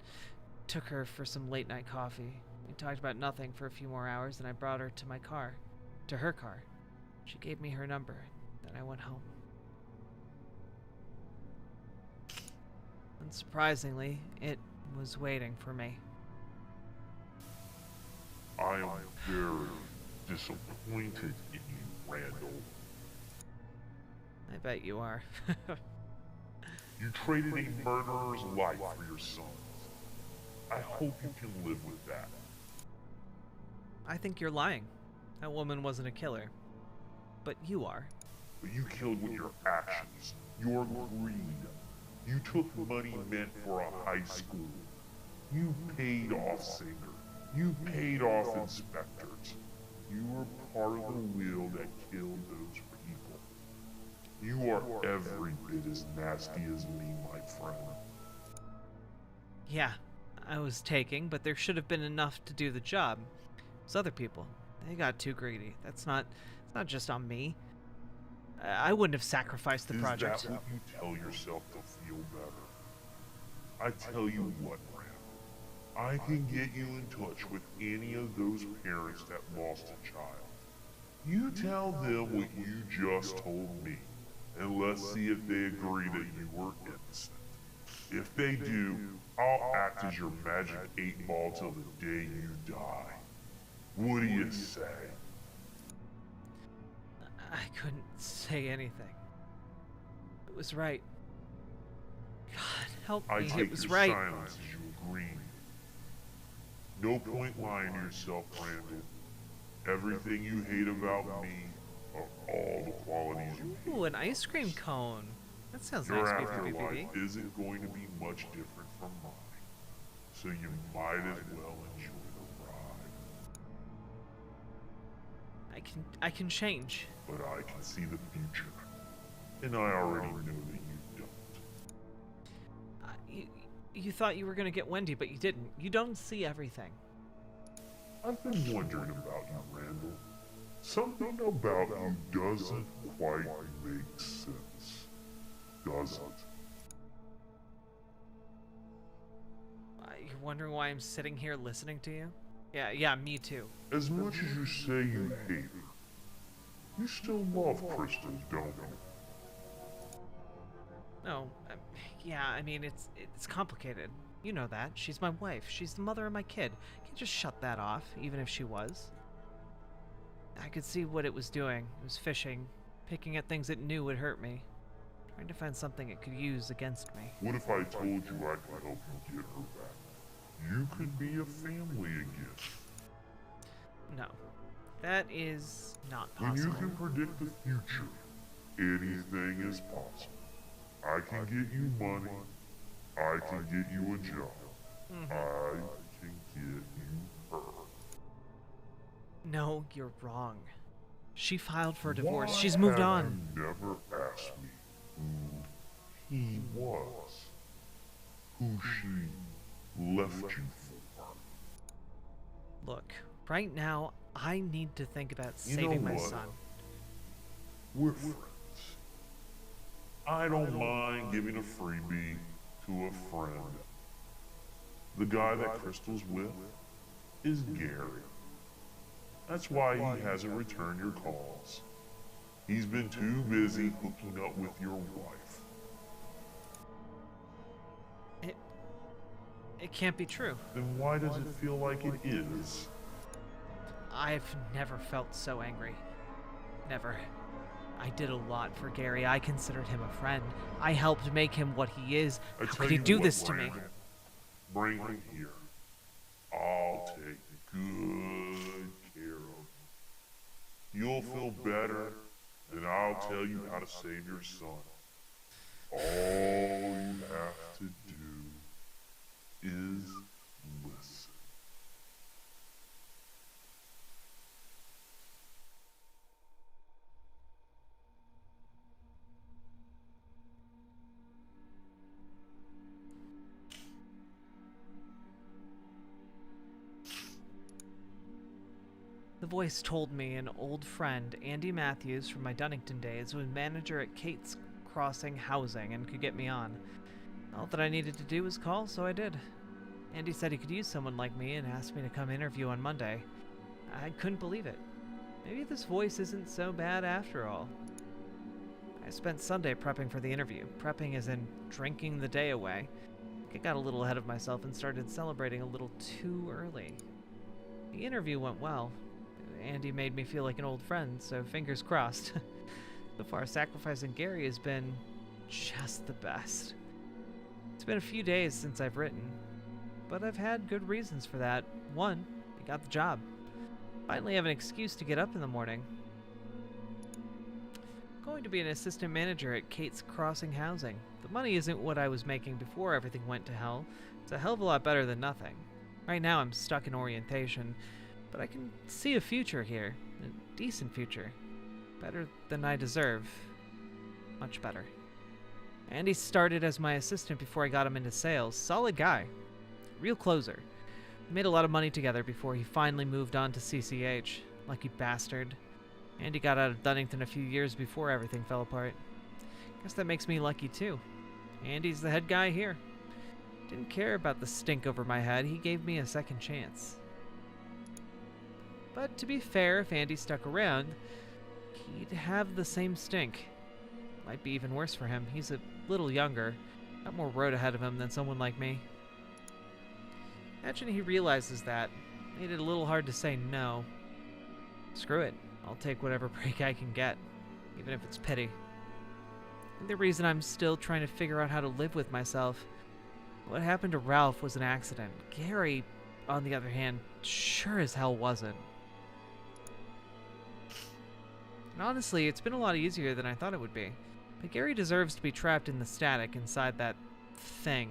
took her for some late night coffee. We talked about nothing for a few more hours, and I brought her to my car. To her car. She gave me her number. Then I went home. Unsurprisingly, it was waiting for me. I am very disappointed in you, Randall. I bet you are. You traded a murderer's life for your son's. I hope you can live with that. I think you're lying. That woman wasn't a killer. But you are. But you killed with your actions, your greed. You took money meant for a high school. You paid off Singer. You paid off inspectors. You were part of the wheel that killed those people. You are every bit as nasty as me, my friend. Yeah, I was taking, but there should have been enough to do the job. Those other people, they got too greedy. It's not just on me. I wouldn't have sacrificed the project. Is that what you tell yourself to feel better? I tell you what, Rand. I can get you in touch with any of those parents that lost a child. You tell them what you just told me, and let's see if they agree that you were innocent. If they do, I'll act as your magic 8-ball till the day you die. What do you say? I couldn't say anything. It was right. God, help me. I take It was your right. silence as you agree. No point lying to yourself, Randall. Everything you hate about me are all the qualities you hate. Ooh, an ice cream cone. That sounds Your nice, afterlife BBB. isn't going to be much different from mine, so you might as well enjoy the ride. I can change. But I can see the future, and I already know that you don't. You thought you were gonna get Wendy, but you didn't. You don't see everything. I've been wondering about you, Randall. Something about you doesn't quite make sense, does it? You're wondering why I'm sitting here listening to you? Yeah, me too. As much as you say you hate her, you still love Kristen, don't you? No, yeah, I mean, it's complicated. You know that. She's my wife. She's the mother of my kid. Can't just shut that off, even if she was. I could see what it was doing. It was fishing, picking at things it knew would hurt me, trying to find something it could use against me. What if I told you I could help you get her back? You could be a family again. No, that is not When possible. you can predict the future, anything is possible. I can get you money. I can get you a job. I to get you hurt. No, you're wrong. She filed for a divorce. She's moved Why on. have you never asked me who he was? Who she left you for? Look, right now, I need to think about You know saving my what? son. We're friends. I don't mind giving a freebie to a friend. The guy that Crystal's with is Gary. That's why he hasn't returned your calls. He's been too busy hooking up with your wife. It can't be true. Then why does it feel like it is? I've never felt so angry. Never. I did a lot for Gary. I considered him a friend. I helped make him what he is. I How tell could he you do what, this to me? Brandon, bring him here. I'll take good care of him. You'll feel better, and I'll tell you how to save your son. All you have to do is listen. The voice told me an old friend, Andy Matthews from my Dunnington days, was manager at Kate's Crossing Housing and could get me on. All that I needed to do was call, so I did. Andy said he could use someone like me and asked me to come interview on Monday. I couldn't believe it. Maybe this voice isn't so bad after all. I spent Sunday prepping for the interview. Prepping as in drinking the day away. I got a little ahead of myself and started celebrating a little too early. The interview went well. Andy made me feel like an old friend, so fingers crossed. So far, sacrificing Gary has been just the best. It's been a few days since I've written, but I've had good reasons for that. One, I got the job. Finally have an excuse to get up in the morning. I'm going to be an assistant manager at Kate's Crossing Housing. The money isn't what I was making before everything went to hell. It's a hell of a lot better than nothing. Right now I'm stuck in orientation, but I can see a future here. A decent future. Better than I deserve. Much better. Andy started as my assistant before I got him into sales. Solid guy. Real closer. We made a lot of money together before he finally moved on to CCH. Lucky bastard. Andy got out of Dunnington a few years before everything fell apart. Guess that makes me lucky too. Andy's the head guy here. Didn't care about the stink over my head. He gave me a second chance. But to be fair, if Andy stuck around, he'd have the same stink. Might be even worse for him. He's a little younger. Got more road ahead of him than someone like me. Imagine he realizes that. Made it a little hard to say no. Screw it. I'll take whatever break I can get, even if it's pity. And the reason I'm still trying to figure out how to live with myself. What happened to Ralph was an accident. Gary, on the other hand, sure as hell wasn't. And honestly, it's been a lot easier than I thought it would be. But Gary deserves to be trapped in the static inside that thing.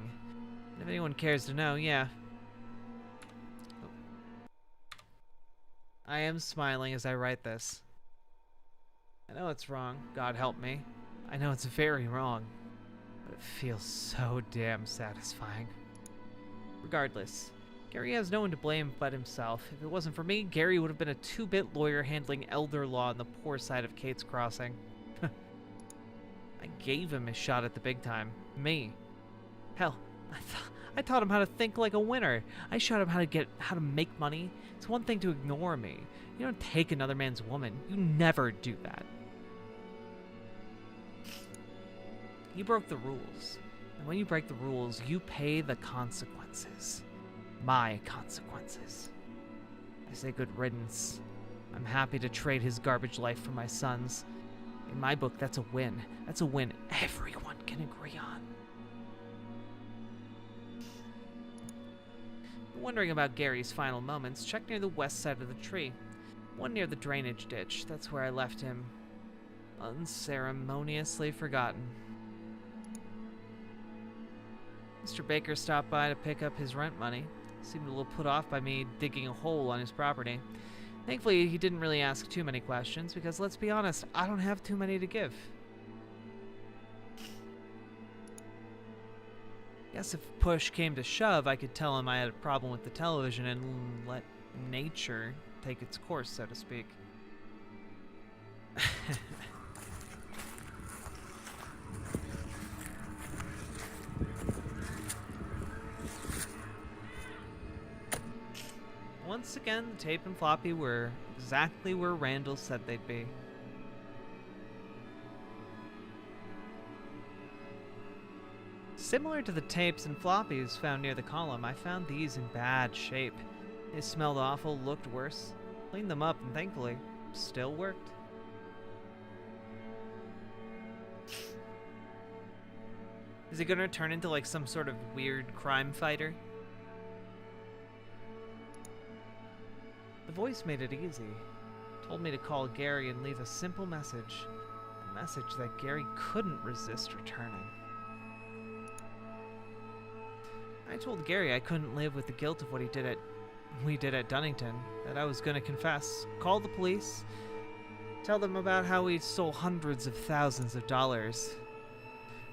And if anyone cares to know, yeah. I am smiling as I write this. I know it's wrong, God help me. I know it's very wrong. But it feels so damn satisfying. Regardless, Gary has no one to blame but himself. If it wasn't for me, Gary would have been a 2-bit lawyer handling elder law on the poor side of Kate's Crossing. I gave him a shot at the big time. Me. Hell, I taught him how to think like a winner. I showed him how to make money. It's one thing to ignore me. You don't take another man's woman. You never do that. He broke the rules. And when you break the rules, you pay the consequences. My consequences. I say good riddance. I'm happy to trade his garbage life for my son's. In my book, that's a win. That's a win everyone can agree on. Wondering about Gary's final moments, check near the west side of the tree. One near the drainage ditch. That's where I left him. Unceremoniously forgotten. Mr. Baker stopped by to pick up his rent money. Seemed a little put off by me digging a hole on his property. Thankfully, he didn't really ask too many questions, because let's be honest, I don't have too many to give. Guess if push came to shove, I could tell him I had a problem with the television and let nature take its course, so to speak. Once again, the tape and floppy were exactly where Randall said they'd be. Similar to the tapes and floppies found near the column, I found these in bad shape. They smelled awful, looked worse. Cleaned them up and thankfully, still worked. Is he gonna turn into like some sort of weird crime fighter? The voice made it easy. Told me to call Gary and leave a simple message. A message that Gary couldn't resist returning. I told Gary I couldn't live with the guilt of what we did at Dunnington, that I was gonna confess, call the police, tell them about how we stole hundreds of thousands of dollars.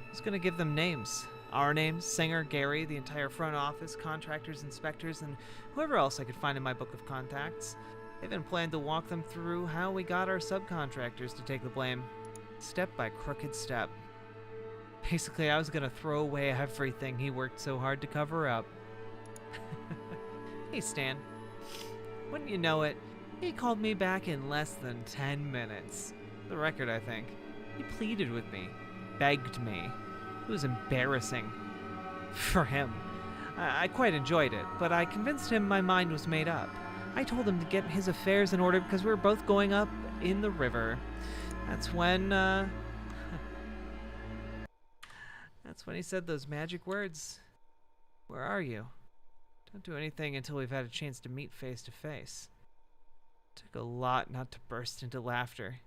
I was gonna give them names. Our names, Singer, Gary, the entire front office, contractors, inspectors, and whoever else I could find in my book of contacts. I even planned to walk them through how we got our subcontractors to take the blame, step by crooked step. Basically, I was gonna throw away everything he worked so hard to cover up. Hey, Stan. Wouldn't you know it, he called me back in less than 10 minutes. The record, I think. He pleaded with me, begged me. It was embarrassing. For him. I quite enjoyed it, but I convinced him my mind was made up. I told him to get his affairs in order because we were both going up in the river. That's when, That's when he said those magic words. Where are you? Don't do anything until we've had a chance to meet face to face. Took a lot not to burst into laughter.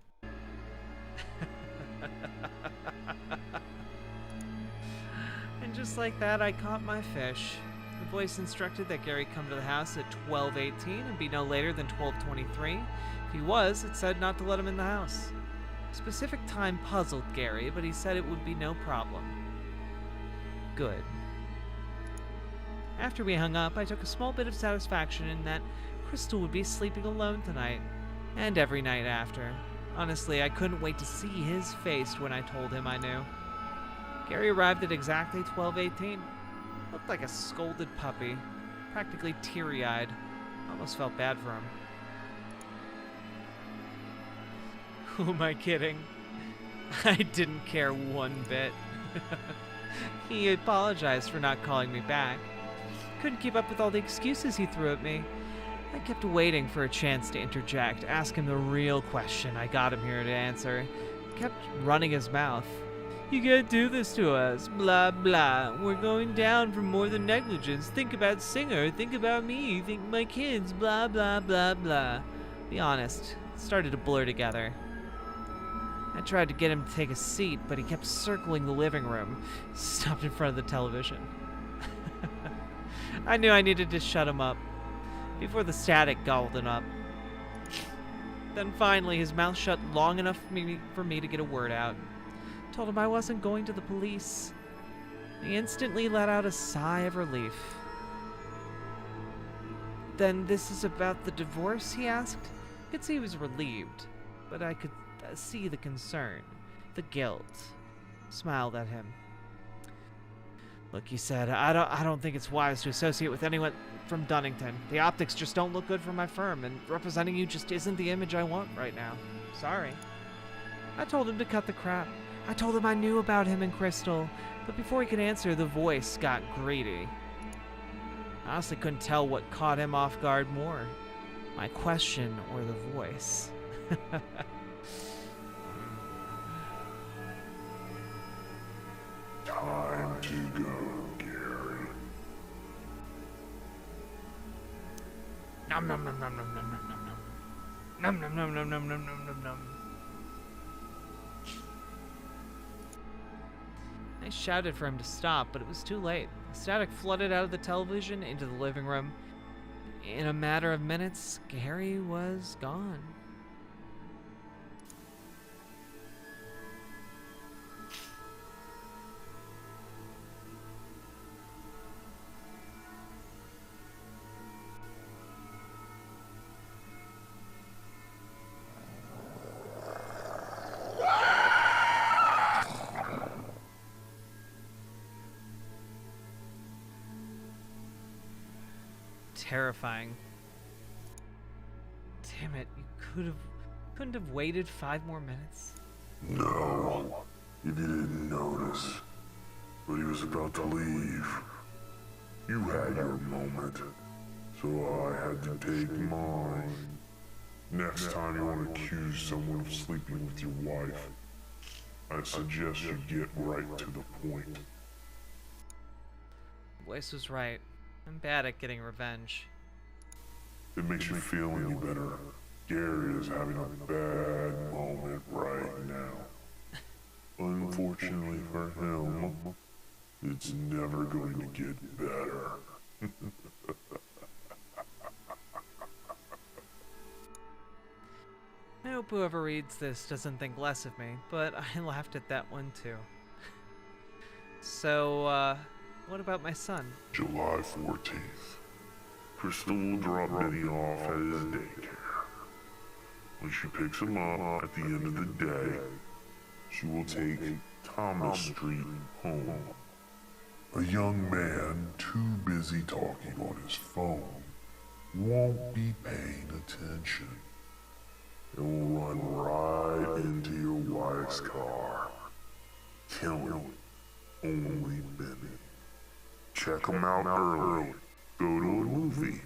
And just like that, I caught my fish. The voice instructed that Gary come to the house at 12:18 and be no later than 12:23. If he was, it said not to let him in the house. Specific time puzzled Gary, but he said it would be no problem. Good. After we hung up, I took a small bit of satisfaction in that Crystal would be sleeping alone tonight, and every night after. Honestly, I couldn't wait to see his face when I told him I knew. Gary arrived at exactly 12:18. Looked like a scolded puppy, practically teary-eyed. Almost felt bad for him. Who am I kidding? I didn't care one bit. He apologized for not calling me back. Couldn't keep up with all the excuses he threw at me. I kept waiting for a chance to interject, ask him the real question I got him here to answer. He kept running his mouth. You can't do this to us, blah blah. We're going down for more than negligence. Think about Singer, think about me, think my kids, blah blah blah blah. Be honest, it started to blur together. I tried to get him to take a seat, but he kept circling the living room. Stopped in front of the television. I knew I needed to shut him up before the static gobbled him up. Then finally, his mouth shut long enough for me to get a word out. Told him I wasn't going to the police. He instantly let out a sigh of relief. Then this is about the divorce, he asked. I could see he was relieved, but I could see the concern, the guilt. Smiled at him. Look, he said, I don't think it's wise to associate with anyone from Dunnington. The optics just don't look good for my firm, and representing you just isn't the image I want right now. Sorry. I told him to cut the crap. I told him I knew about him and Crystal, but before he could answer, the voice got greedy. I honestly couldn't tell what caught him off guard more, my question or the voice. Time to go, Gary. Nom nom nom nom nom nom nom nom nom. Nom nom nom nom nom nom nom nom nom. I shouted for him to stop, but it was too late. Static flooded out of the television into the living room. In a matter of minutes, Gary was gone. Terrifying. Damn it, you couldn't have waited 5 more minutes? No, if you didn't notice. But he was about to leave. You had your moment, so I had to take mine. Next time you want to accuse someone of sleeping with your wife, I suggest you get right to the point. Voice was right. I'm bad at getting revenge. It makes you feel any better. Gary is having a bad moment right now. Unfortunately for him, it's never going to get better. I hope whoever reads this doesn't think less of me, but I laughed at that one too. So, what about my son? July 14th. Crystal will drop Benny off at his daycare. When she picks him up at the end of the day, she will take Thomas Street home. A young man too busy talking on his phone won't be paying attention. It will run right into your wife's car, killing only Benny. Check him out early, go to a movie,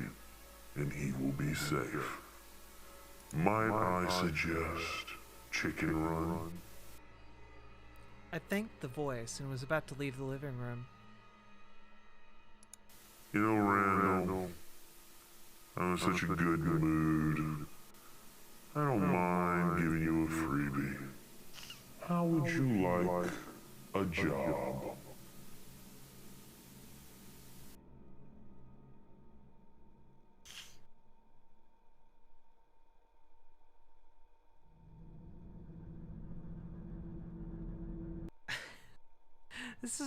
and he will be safe. Might I suggest Chicken Run? I thanked the voice and was about to leave the living room. You know, Randall, I'm in such a good mood. I don't mind giving you a freebie. How would you like a job? This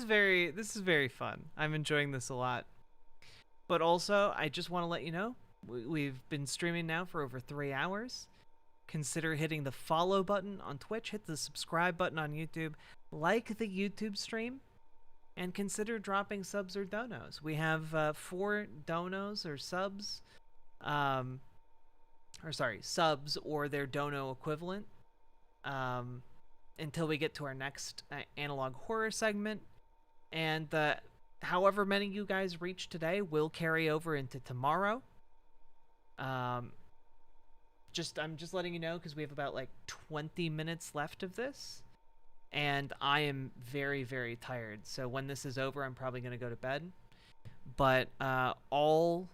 is very fun. I'm enjoying this a lot. But also, I just want to let you know, we've been streaming now for over 3 hours. Consider hitting the follow button on Twitch, hit the subscribe button on YouTube, like the YouTube stream, and consider dropping subs or donos. We have 4 donos or subs, subs or their dono equivalent, until we get to our next analog horror segment. And however many you guys reach today will carry over into tomorrow. I'm just letting you know because we have about like 20 minutes left of this, and I am very, very tired. So when this is over, I'm probably going to go to bed. But all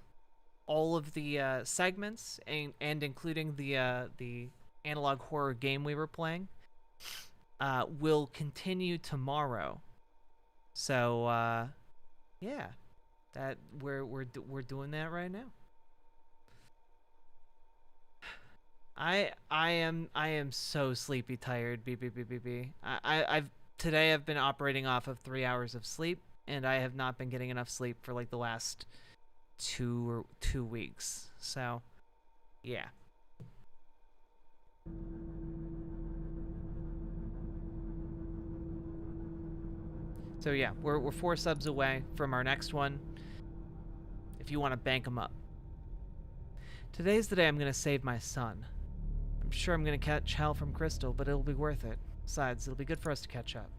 of the segments and including the analog horror game we were playing will continue tomorrow. So yeah, that we're doing that right now. I am so sleepy tired. Today I've been operating off of 3 hours of sleep, and I have not been getting enough sleep for like the last 2 weeks. So yeah. So yeah, we're 4 subs away from our next one, if you want to bank them up. Today's the day I'm going to save my son. I'm sure I'm going to catch hell from Crystal, but it'll be worth it. Besides, it'll be good for us to catch up.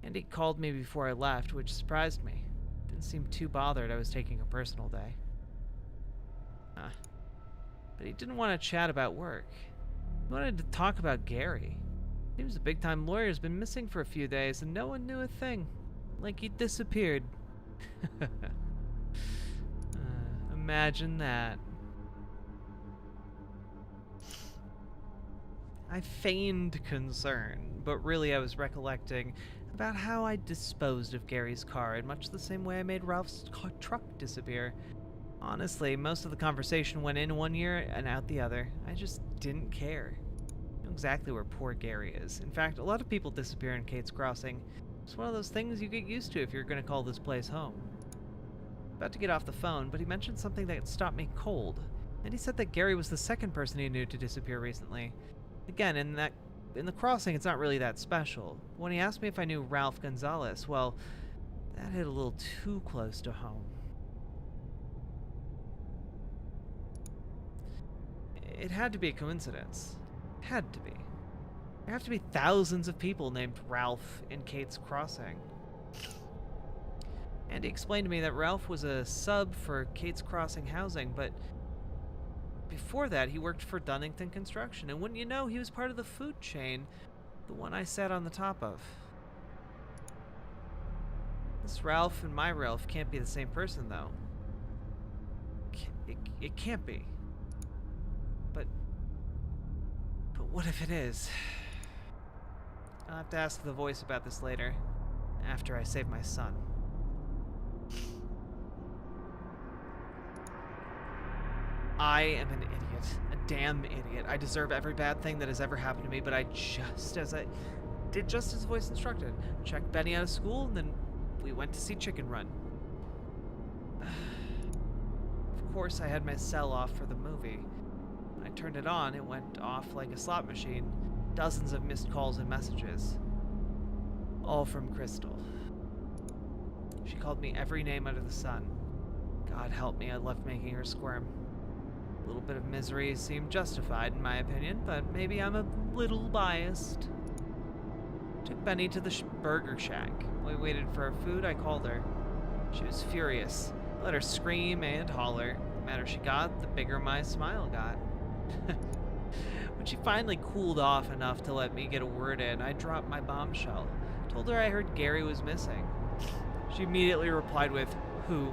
Andy called me before I left, which surprised me. Didn't seem too bothered I was taking a personal day. But he didn't want to chat about work. He wanted to talk about Gary. He was a big-time lawyer, has been missing for a few days, and no one knew a thing. Like he'd disappeared. Imagine that. I feigned concern, but really I was recollecting about how I disposed of Gary's car in much the same way I made Ralph's truck disappear. Honestly, most of the conversation went in one ear and out the other. I just didn't care. I know exactly where poor Gary is. In fact, a lot of people disappear in Kate's Crossing. It's one of those things you get used to if you're going to call this place home. About to get off the phone, but he mentioned something that stopped me cold. And he said that Gary was the second person he knew to disappear recently. Again, in the Crossing, it's not really that special. When he asked me if I knew Ralph Gonzalez, well, that hit a little too close to home. It had to be a coincidence. It had to be. There have to be thousands of people named Ralph in Kate's Crossing. And he explained to me that Ralph was a sub for Kate's Crossing Housing, but before that he worked for Dunnington Construction, and wouldn't you know, he was part of the food chain, the one I sat on the top of. This Ralph and my Ralph can't be the same person, though. It can't be. But what if it is? I'll have to ask the voice about this later, after I save my son. I am an idiot. A damn idiot. I deserve every bad thing that has ever happened to me, but I did just as the voice instructed. Checked Benny out of school, and then we went to see Chicken Run. Of course, I had my cell off for the movie. When I turned it on, it went off like a slot machine. Dozens of missed calls and messages. All from Crystal. She called me every name under the sun. God help me, I loved making her squirm. A little bit of misery seemed justified in my opinion, but maybe I'm a little biased. Took Benny to the Burger Shack. While we waited for our food, I called her. She was furious. I let her scream and holler. The madder she got, the bigger my smile got. When she finally cooled off enough to let me get a word in, I dropped my bombshell. Told her I heard Gary was missing. She immediately replied with, "Who?"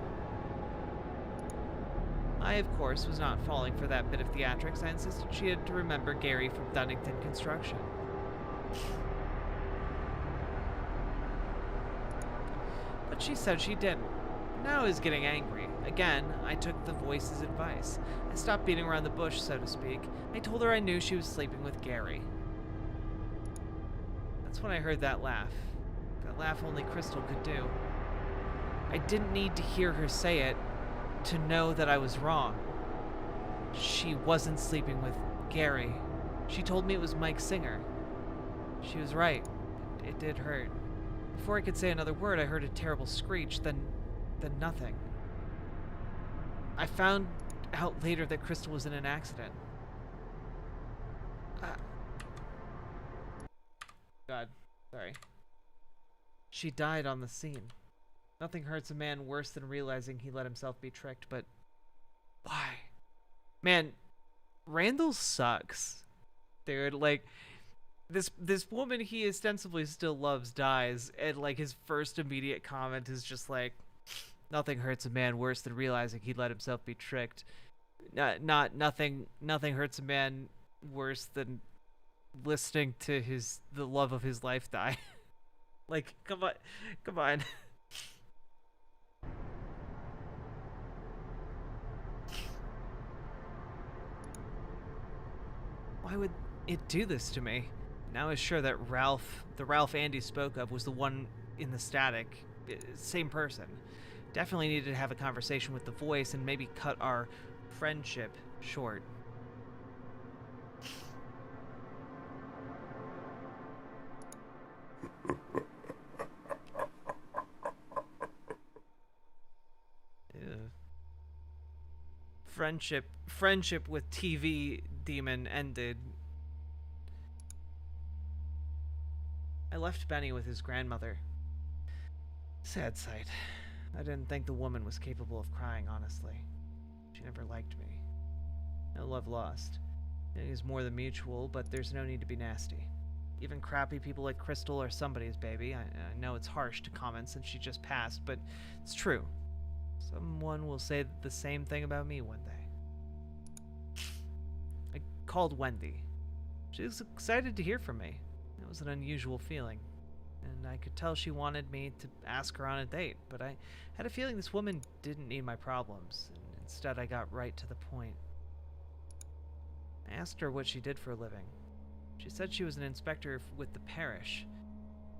I, of course, was not falling for that bit of theatrics. I insisted she had to remember Gary from Dunnington Construction. But she said she didn't. Now I was getting angry. Again, I took the voice's advice. I stopped beating around the bush, so to speak. I told her I knew she was sleeping with Gary. That's when I heard that laugh. That laugh only Crystal could do. I didn't need to hear her say it to know that I was wrong. She wasn't sleeping with Gary. She told me it was Mike Singer. She was right. It did hurt. Before I could say another word, I heard a terrible screech, then nothing. I found out later that Crystal was in an accident. God, sorry. She died on the scene. Nothing hurts a man worse than realizing he let himself be tricked, but why? Man, Randall sucks. Dude, like, this woman he ostensibly still loves dies, and like his first immediate comment is just like, nothing hurts a man worse than realizing he let himself be tricked. Nothing hurts a man worse than listening to the love of his life die. Like, come on. Why would it do this to me? Now I was sure that the Ralph Andy spoke of, was the one in the static. Same person. Definitely needed to have a conversation with the voice and maybe cut our friendship short. Friendship with TV Demon ended. I left Benny with his grandmother. Sad sight. I didn't think the woman was capable of crying, honestly. She never liked me. No love lost. It is more than mutual, but there's no need to be nasty. Even crappy people like Crystal are somebody's baby. I know it's harsh to comment since she just passed, but it's true. Someone will say the same thing about me one day. I called Wendy. She was excited to hear from me. It was an unusual feeling. and I could tell she wanted me to ask her on a date, but I had a feeling this woman didn't need my problems, and instead I got right to the point. I asked her what she did for a living. She said she was an inspector with the parish.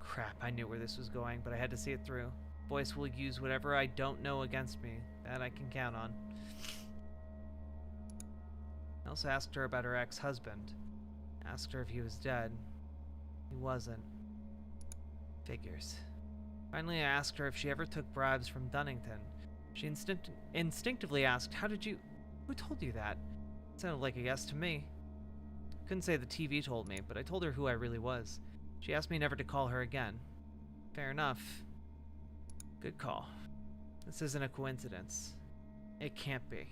Crap, I knew where this was going, but I had to see it through. Boyce will use whatever I don't know against me. That I can count on. I also asked her about her ex-husband. Asked her if he was dead. He wasn't. Figures. Finally, I asked her if she ever took bribes from Dunnington. She instinctively asked, who told you that? It sounded like a yes to me. Couldn't say the TV told me, but I told her who I really was. She asked me never to call her again. Fair enough. Good call. This isn't a coincidence. It can't be.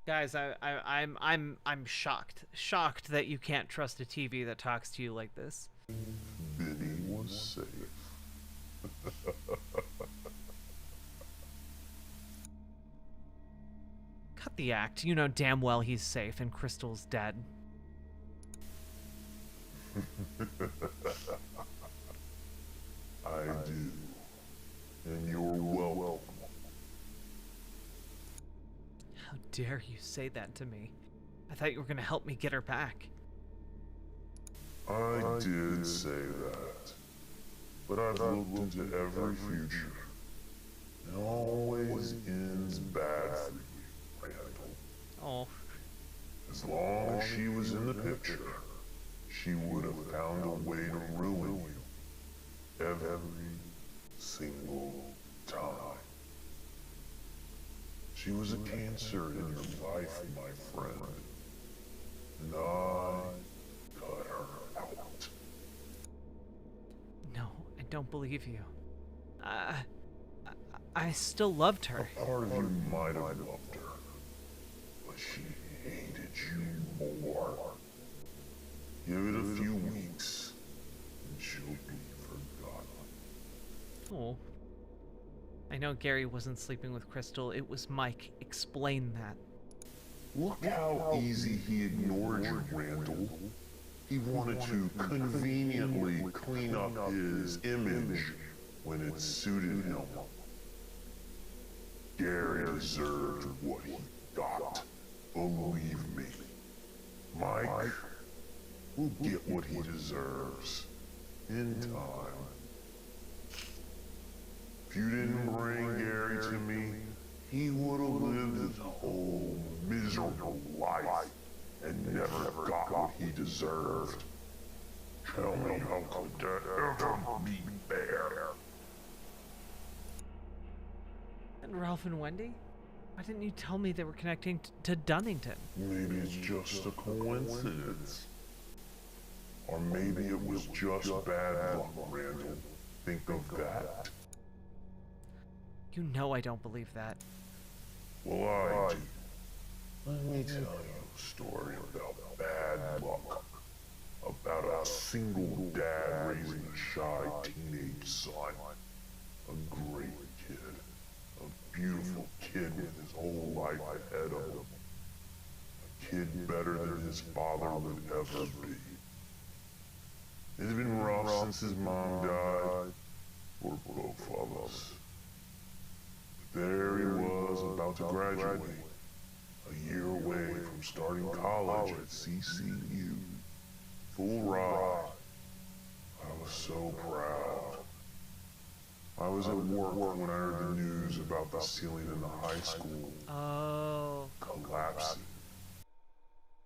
Guys, I'm shocked that you can't trust a TV that talks to you like this. Benny was safe. Cut the act. You know damn well he's safe and Crystal's dead. I do. And you're welcome. How dare you say that to me? I thought you were gonna help me get her back. I did say that. But I've looked into every future. It always ends bad for you, Randall. Oh. As long as she was in the picture, she would have found a way to ruin you. Every single time. She was a cancer in your life, my friend. And I cut her out. No, I don't believe you. I still loved her. A part of you might have loved her, but she hated you more. Give it a few weeks, and she'll be forgotten. Oh. I know Gary wasn't sleeping with Crystal. It was Mike. Explain that. Look how easy he ignored you, Randall. He wanted to conveniently clean up his image when it suited him. Gary deserved what he got. Believe me. Mike will get what he deserves in time. If you didn't bring Gary to me, he would have lived his whole miserable life and never got what he deserved. Tell me, how could that ever be fair? And Ralph and Wendy? Why didn't you tell me they were connecting to Dunnington? Maybe it's just a coincidence. Or maybe it was just bad luck, Randall. Think of that. You know I don't believe that. Well, I do. Let me tell you a story about bad luck. About a single dad raising a shy teenage son. A great kid. A beautiful kid with his whole life ahead of him. A kid better than his father would ever be. It had been rough since his mom died. For both of us. There he was, about to graduate, a year away from starting college at CCU. Full ride. I was so proud. I was at work when I heard the news about the ceiling in the high school collapsing.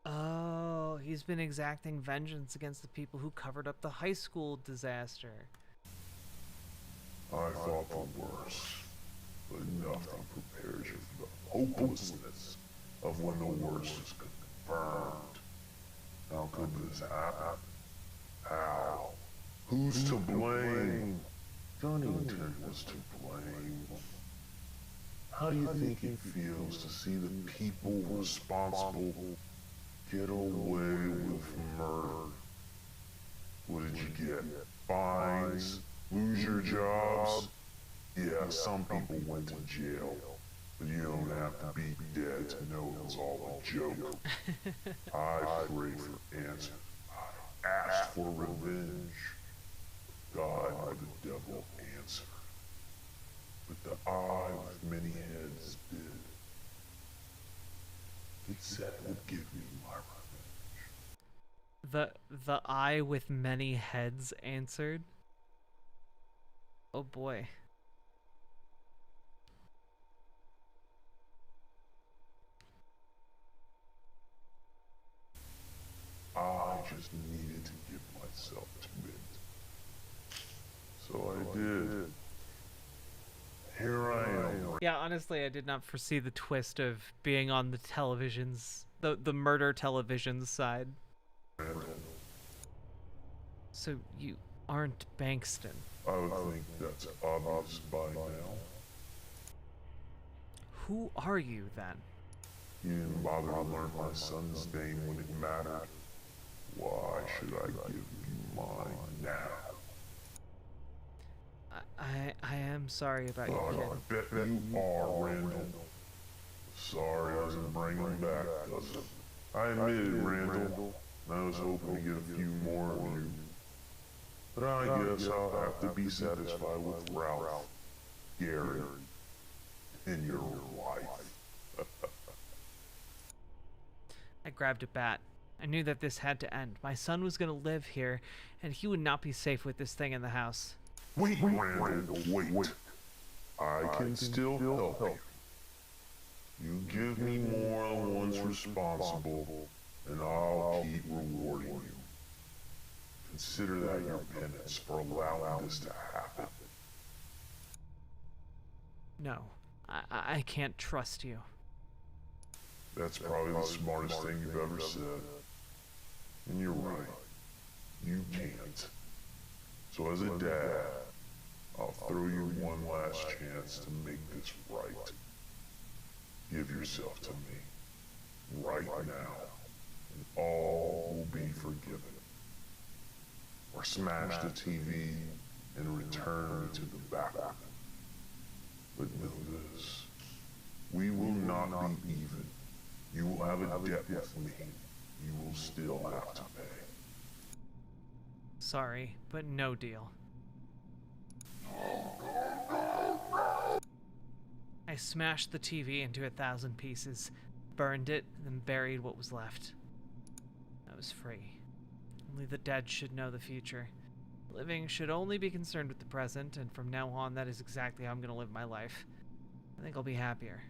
Oh, he's been exacting vengeance against the people who covered up the high school disaster. I thought the worst. But nothing prepares you for the hopelessness of when the worst is confirmed. How could this happen? How? Who's to blame? Dunnington was to blame. How do you think it feels to see the people responsible get away with murder? What did you get? Fines? Lose your jobs? Yeah, some people went to jail. But you don't have to be dead to know it was all a joke. I pray for answers. I ask for revenge. God or the devil answer. But the eye with many heads did. It said it would give me my revenge. The eye with many heads answered. Oh boy. I just needed to give myself to it. So I did. Here I am. Yeah, honestly, I did not foresee the twist of being on the television's, the murder television's side. Randall. So you aren't Bankston. I would think that's obvious by now. Who are you then? You didn't bother to learn my son's name when it mattered. Why should I give you mine now? I am sorry about your kid. I bet you are, Randall. Sorry doesn't bring him back, does it? I admit it, Randall. I was hoping to get a few more of you. But I guess I'll have to be satisfied with Ralph, Gary, and your wife. I grabbed a bat. I knew that this had to end. My son was going to live here, and he would not be safe with this thing in the house. Wait, Randall, wait. I can still help you. You give me more than one's responsible, and I'll keep rewarding you. Consider that your penance for allowing this to happen. No, I can't trust you. That's probably the smartest thing you've ever said. And you're right. You can't. So as a dad, I'll throw you one last chance to make this right. Give yourself to me. Right now. And all will be forgiven. Or smash the TV and return to the back. But know this. We will not be even. You will have a debt with me. You will still have to pay. Sorry, but no deal. I smashed the TV into 1,000 pieces, burned it, and buried what was left. I was free. Only the dead should know the future. The living should only be concerned with the present, and from now on, that is exactly how I'm going to live my life. I think I'll be happier.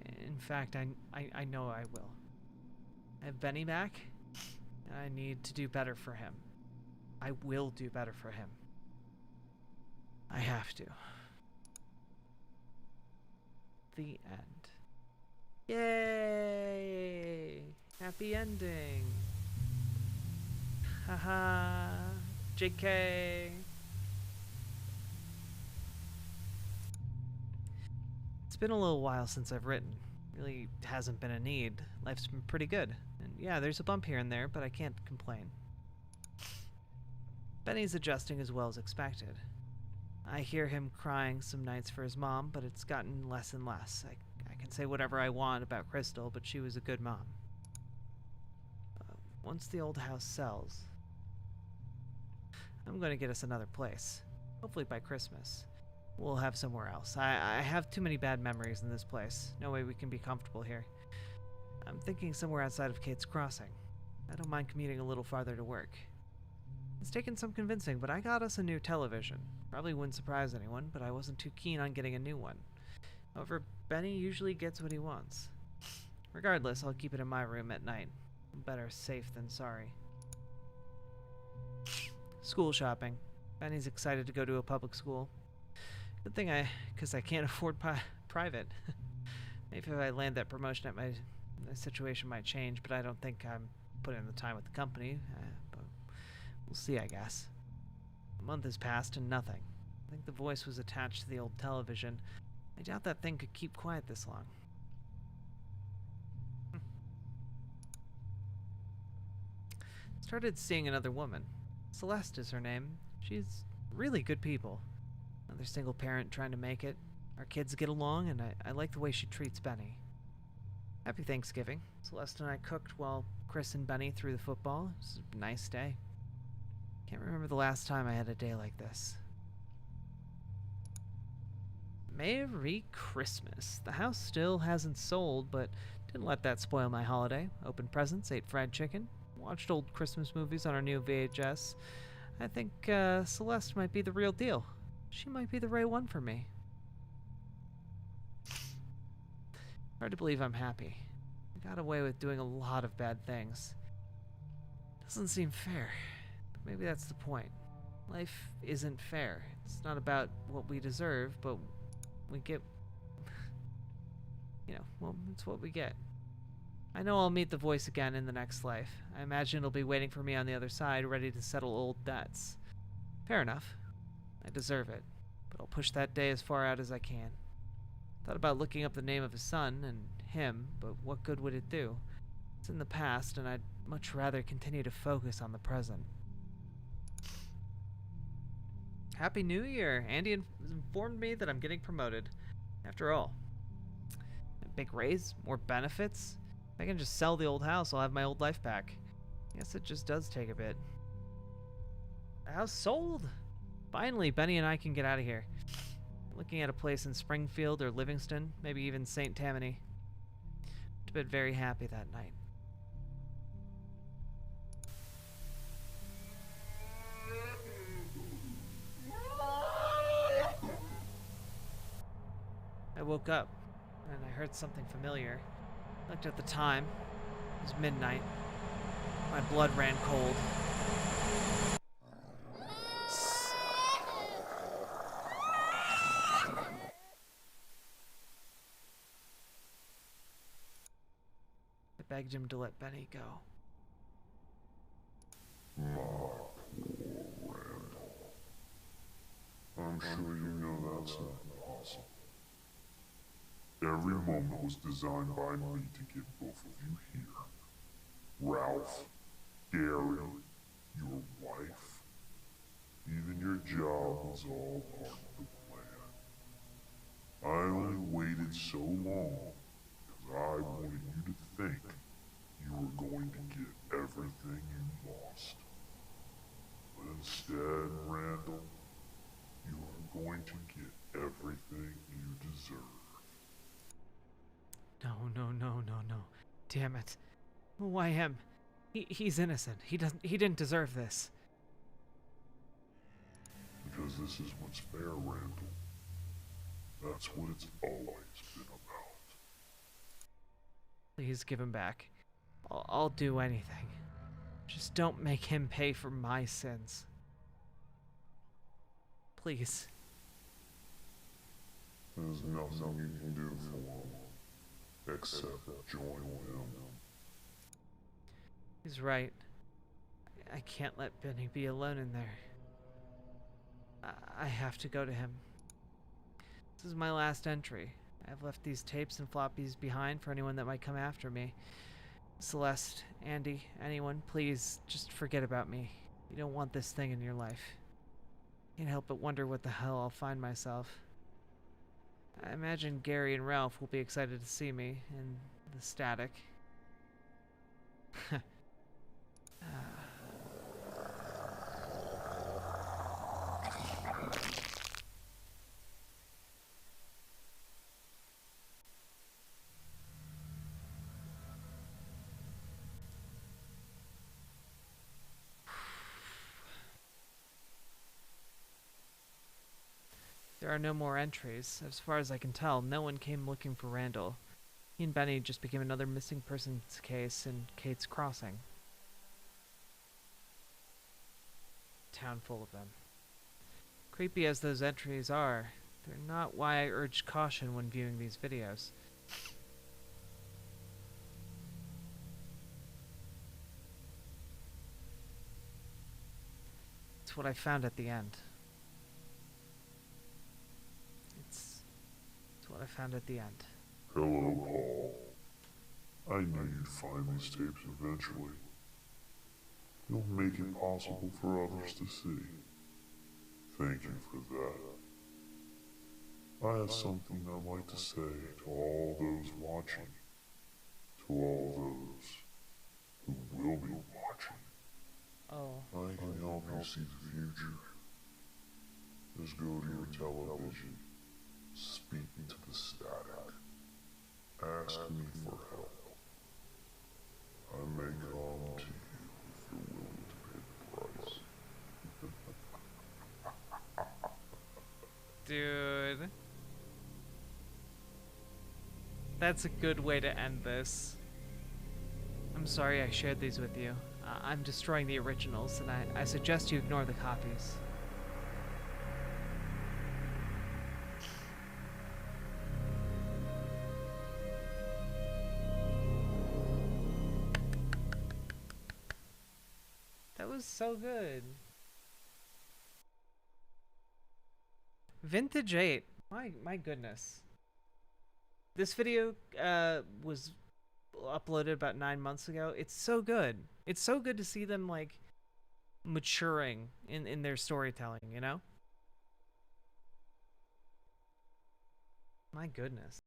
In fact, I know I will. I have Benny back, and I need to do better for him. I will do better for him. I have to. The end. Yay! Happy ending. Haha. JK. It's been a little while since I've written. Really hasn't been a need. Life's been pretty good. And yeah, there's a bump here and there, but I can't complain. Benny's adjusting as well as expected. I hear him crying some nights for his mom, but it's gotten less and less. I can say whatever I want about Crystal, but she was a good mom. Once the old house sells, I'm going to get us another place. Hopefully by Christmas. We'll have somewhere else. I have too many bad memories in this place. No way we can be comfortable here. I'm thinking somewhere outside of Kate's Crossing. I don't mind commuting a little farther to work. It's taken some convincing, but I got us a new television. Probably wouldn't surprise anyone, but I wasn't too keen on getting a new one. However, Benny usually gets what he wants. Regardless, I'll keep it in my room at night. Better safe than sorry. School shopping. Benny's excited to go to a public school. Good thing because I can't afford private. Maybe if I land that promotion, my situation might change, but I don't think I'm putting in the time with the company. But we'll see, I guess. A month has passed and nothing. I think the voice was attached to the old television, I doubt that thing could keep quiet this long. Started seeing another woman. Celeste is her name. She's really good people. Another single parent trying to make it. Our kids get along, and I like the way she treats Benny. Happy Thanksgiving. Celeste and I cooked while Chris and Benny threw the football. It was a nice day. Can't remember the last time I had a day like this. Merry Christmas. The house still hasn't sold, but didn't let that spoil my holiday. Opened presents, ate fried chicken, watched old Christmas movies on our new VHS. I think Celeste might be the real deal. She might be the right one for me. Hard to believe I'm happy. I got away with doing a lot of bad things. Doesn't seem fair, but maybe that's the point. Life isn't fair. It's not about what we deserve, but we get, well, it's what we get. I know I'll meet the voice again in the next life. I imagine it'll be waiting for me on the other side, ready to settle old debts. Fair enough. I deserve it, but I'll push that day as far out as I can. Thought about looking up the name of his son and him, but what good would it do? It's in the past, and I'd much rather continue to focus on the present. Happy New Year! Andy informed me that I'm getting promoted. After all, a big raise, more benefits. If I can just sell the old house, I'll have my old life back. Guess it just does take a bit. The house sold! Finally, Benny and I can get out of here. Looking at a place in Springfield or Livingston, maybe even St. Tammany. I've been very happy that night. I woke up, and I heard something familiar. Looked at the time. It was midnight. My blood ran cold. I begged him to let Benny go. My poor Randall. I'm sure you know that's not possible. Every moment was designed by me to get both of you here. Ralph, Gary, your wife, even your job was all part of the plan. I only waited so long because I wanted you to think you were going to get everything you lost. But instead, Randall, you are going to get everything you deserve. No. Damn it. Why him? He's innocent. He didn't deserve this. Because this is what's fair, Randall. That's what it's always been about. Please give him back. I'll do anything. Just don't make him pay for my sins. Please. There's nothing you can do for him, except join him. He's right. I can't let Benny be alone in there. I have to go to him. This is my last entry. I've left these tapes and floppies behind for anyone that might come after me. Celeste, Andy, anyone, please just forget about me. You don't want this thing in your life. Can't help but wonder what the hell I'll find myself. I imagine Gary and Ralph will be excited to see me in the static. There are no more entries. As far as I can tell, no one came looking for Randall. He and Benny just became another missing persons case in Kate's Crossing. Town full of them. Creepy as those entries are, they're not why I urge caution when viewing these videos. It's what I found at the end. It's what found at the end. Hello, Paul. I knew you'd find these tapes eventually. You'll make it possible for others to see. Thank you for that. I have something I'd like to say to all those watching. To all those who will be watching. Oh. I can help you see the future. Just go to your television, speak to the static, ask me for help. I may come to you if you're willing to pay the price. Dude. That's a good way to end this. I'm sorry I shared these with you. I'm destroying the originals, and I suggest you ignore the copies. That was so good. Vintage 8. My goodness. This video was uploaded about 9 months ago. It's so good. It's so good to see them like maturing in their storytelling, you know? My goodness.